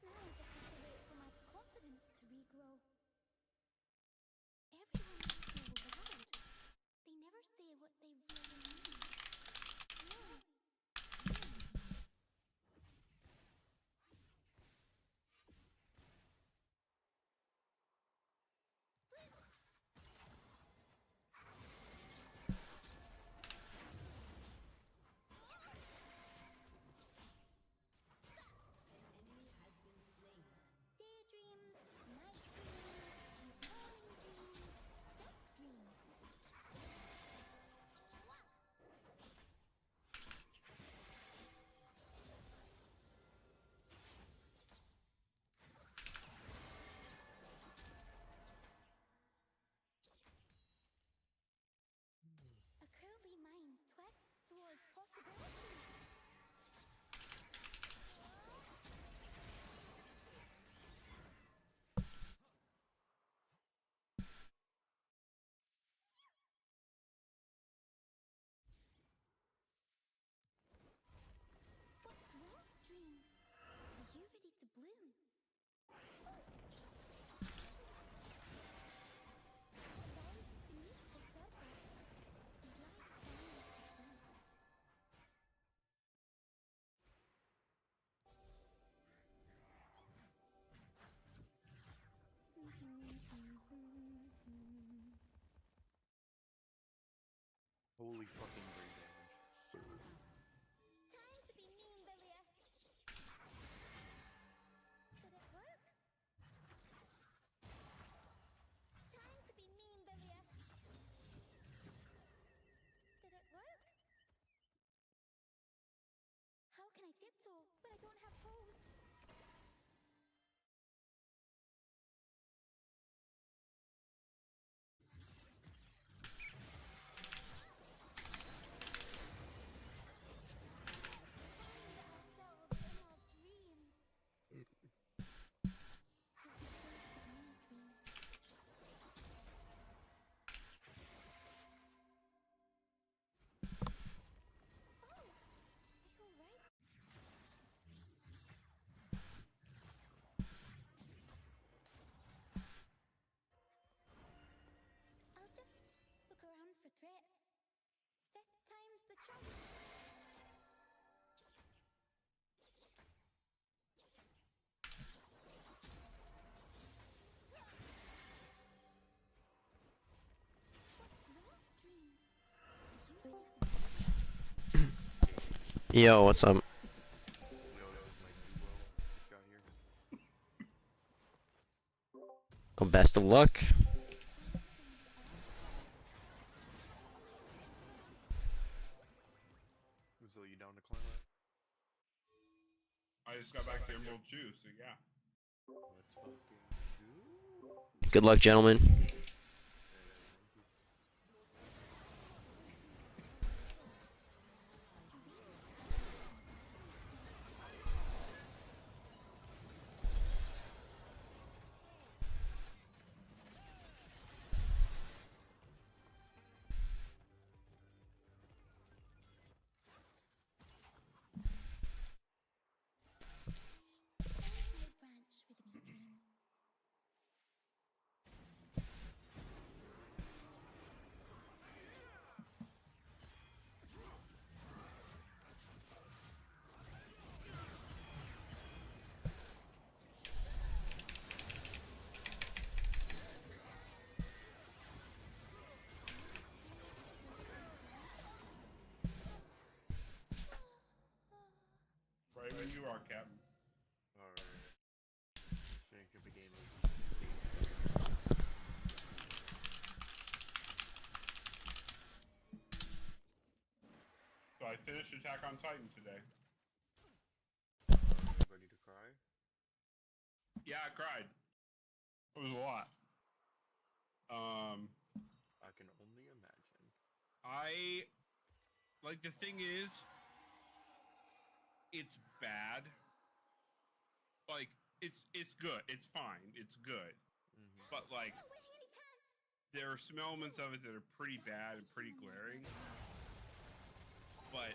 now I just have to wait for my confidence to regrow. Everyone is so loud. They never say what they really mean. Really. Daydreams, night dreams, morning dreams, dusk dreams. A curly mind twists towards possibility. What's wrong, dream? Are you ready to bloom? Rise beneath the surface and lie down to sleep. Holy fucking brain damage. Time to be mean, Lilia. Did it work? Time to be mean, Lilia. Did it work? How can I tiptoe, but I don't have toes? Find ourselves in our dreams. It was just a mini dream. Oh, I feel right. I'll just look around for threats. That time's the charm. What's wrong, dream? Are you ready to Yo, what's up? Yo, this is like duo. Just got here. Well, best of luck. So you down to climb it? I just got back to Emerald 2, so yeah. Let's fucking go. Good luck, gentlemen. Branch with me, dream. Right when you are, Captain. Alright. Think of the game as So I finished Attack on Titan today. ready to cry? Yeah, I cried. It was a lot. I can only imagine. Like, the thing is, it's bad. Like, it's good. It's fine. It's good. But, like, there are some elements of it that are pretty bad and pretty glaring. But,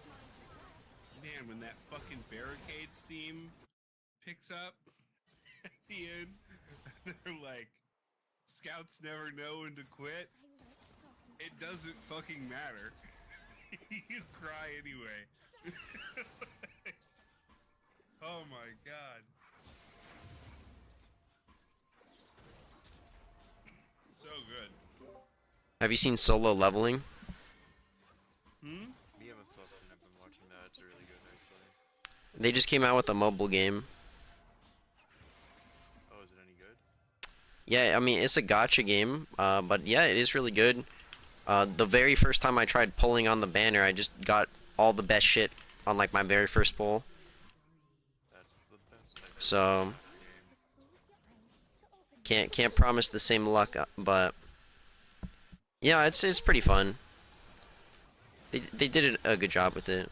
man, when that fucking Barricades theme picks up at the end, they're like, Scouts never know when to quit. It doesn't fucking matter. You cry anyway. Oh my god. So good. Have you seen Solo Leveling? Me and my sister have been watching that. It's really good, actually. They just came out with a mobile game. Oh, is it any good? Yeah, I mean, it's a gacha game, but yeah, it is really good. The very first time I tried pulling on the banner, I just got all the best shit on, like, my very first pull. That's the best. So, can't promise the same luck, but yeah, it's pretty fun. They did a good job with it.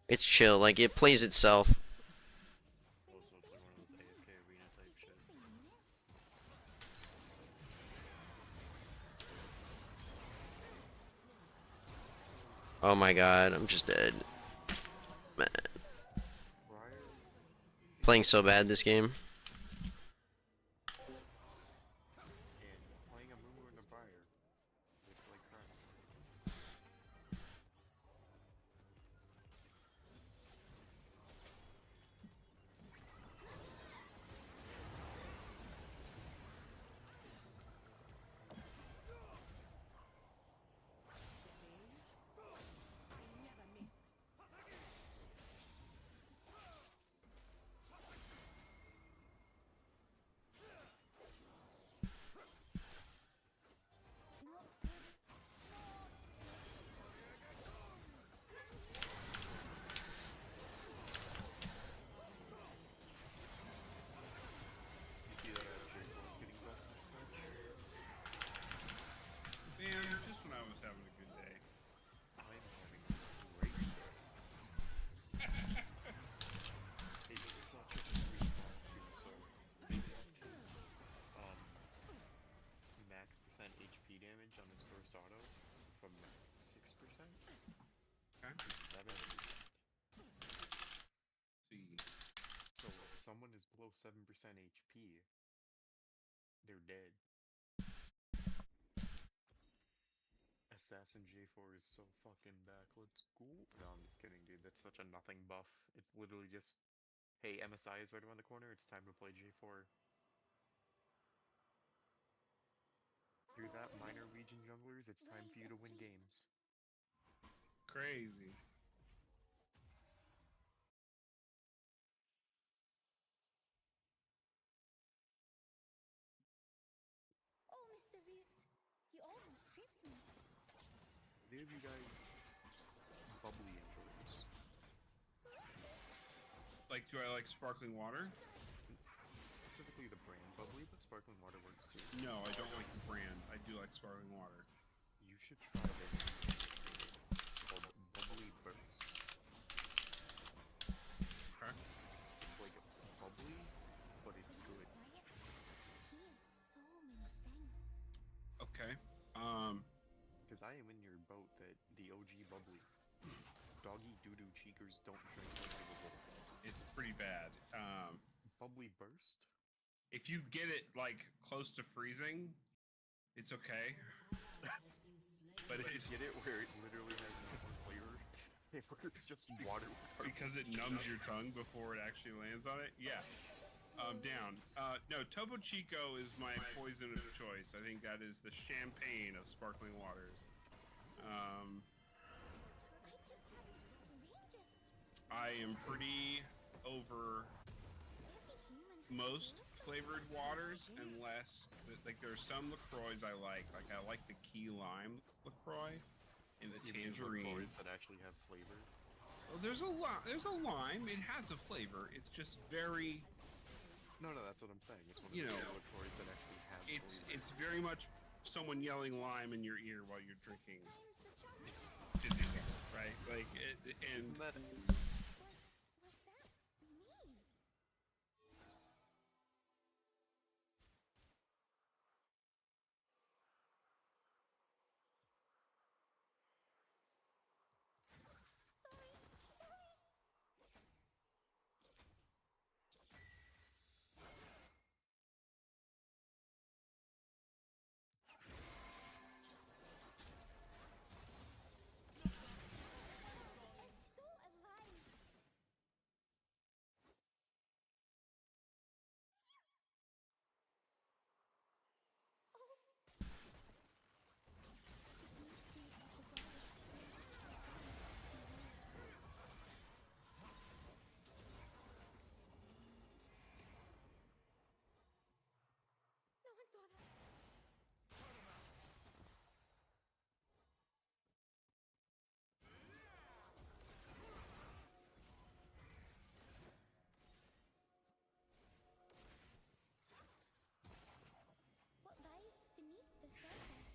It's chill, like, it plays itself. Also, it's like one of those AFK arena type shit. Oh my god, I'm just dead. Man. Playing so bad this game. And playing a Mumu and a Briar. It's like crap. You see that J4's getting buffed this match? Man, just when I was having a good day. I'm having a great day. It's such a free buff too, so they buffed his max percent HP damage on his first auto from 6% Okay. to 7%. See. So if someone is below 7% HP, they're dead. Assassin J4 is so fucking back. Let's go. No, I'm just kidding, dude. That's such a nothing buff. It's literally just, hey, MSI is right around the corner. It's time to play J4. Hear that, minor region junglers? It's time for you to win games. Crazy. Oh, Mr. Root, you almost tripped me. Either of you guys bubbly enjoyers? Like, do I like sparkling water? Specifically the brand bubbly, but sparkling water works too. No, I don't like the brand. I do like sparkling water. You should try this called Bubbly Bursts. Okay. It's like bubbly, but it's good. Okay. Because I am in your boat that the OG bubbly. Doggy doo-doo cheekers don't drink bubbly. It's pretty bad. Bubbly Burst? If you get it like close to freezing, it's okay. But if you get it where it literally has no flavor, it's just water. Because it numbs your tongue before it actually lands on it, yeah. Down. No, Topo Chico is my poison of choice. I think that is the champagne of sparkling waters. I am pretty over most flavored waters, unless like there are some LaCroix I like I like the key lime LaCroix and the tangerine. LaCroix that actually have flavor. Well, there's a lime. It has a flavor. It's just very. No, that's what I'm saying. It's one of You the know, LaCroix that actually have flavor. It's very much someone yelling lime in your ear while you're drinking fizzy, right? Like and. Isn't that? No one saw that. What lies beneath the surface?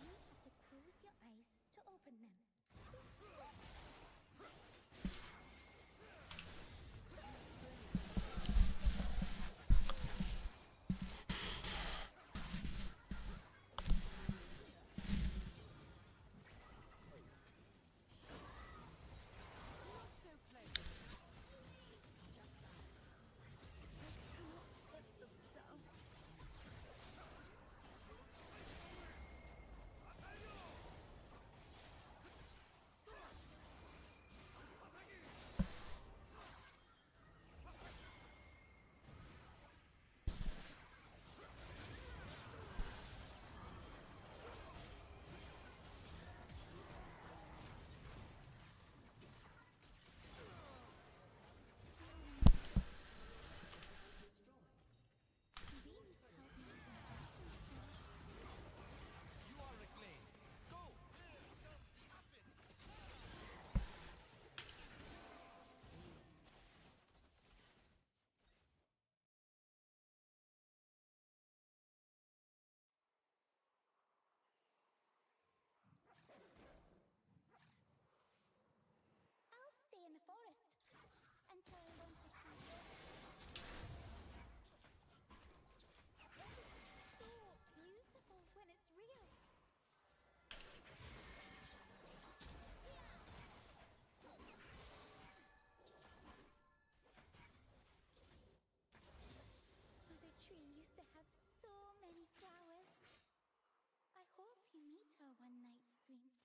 You have to close your eyes to open them. I'll stay in the forest until I learn to swim. It's so beautiful when it's real. Mother Tree used to have so many flowers. I hope you meet her one night, Dream.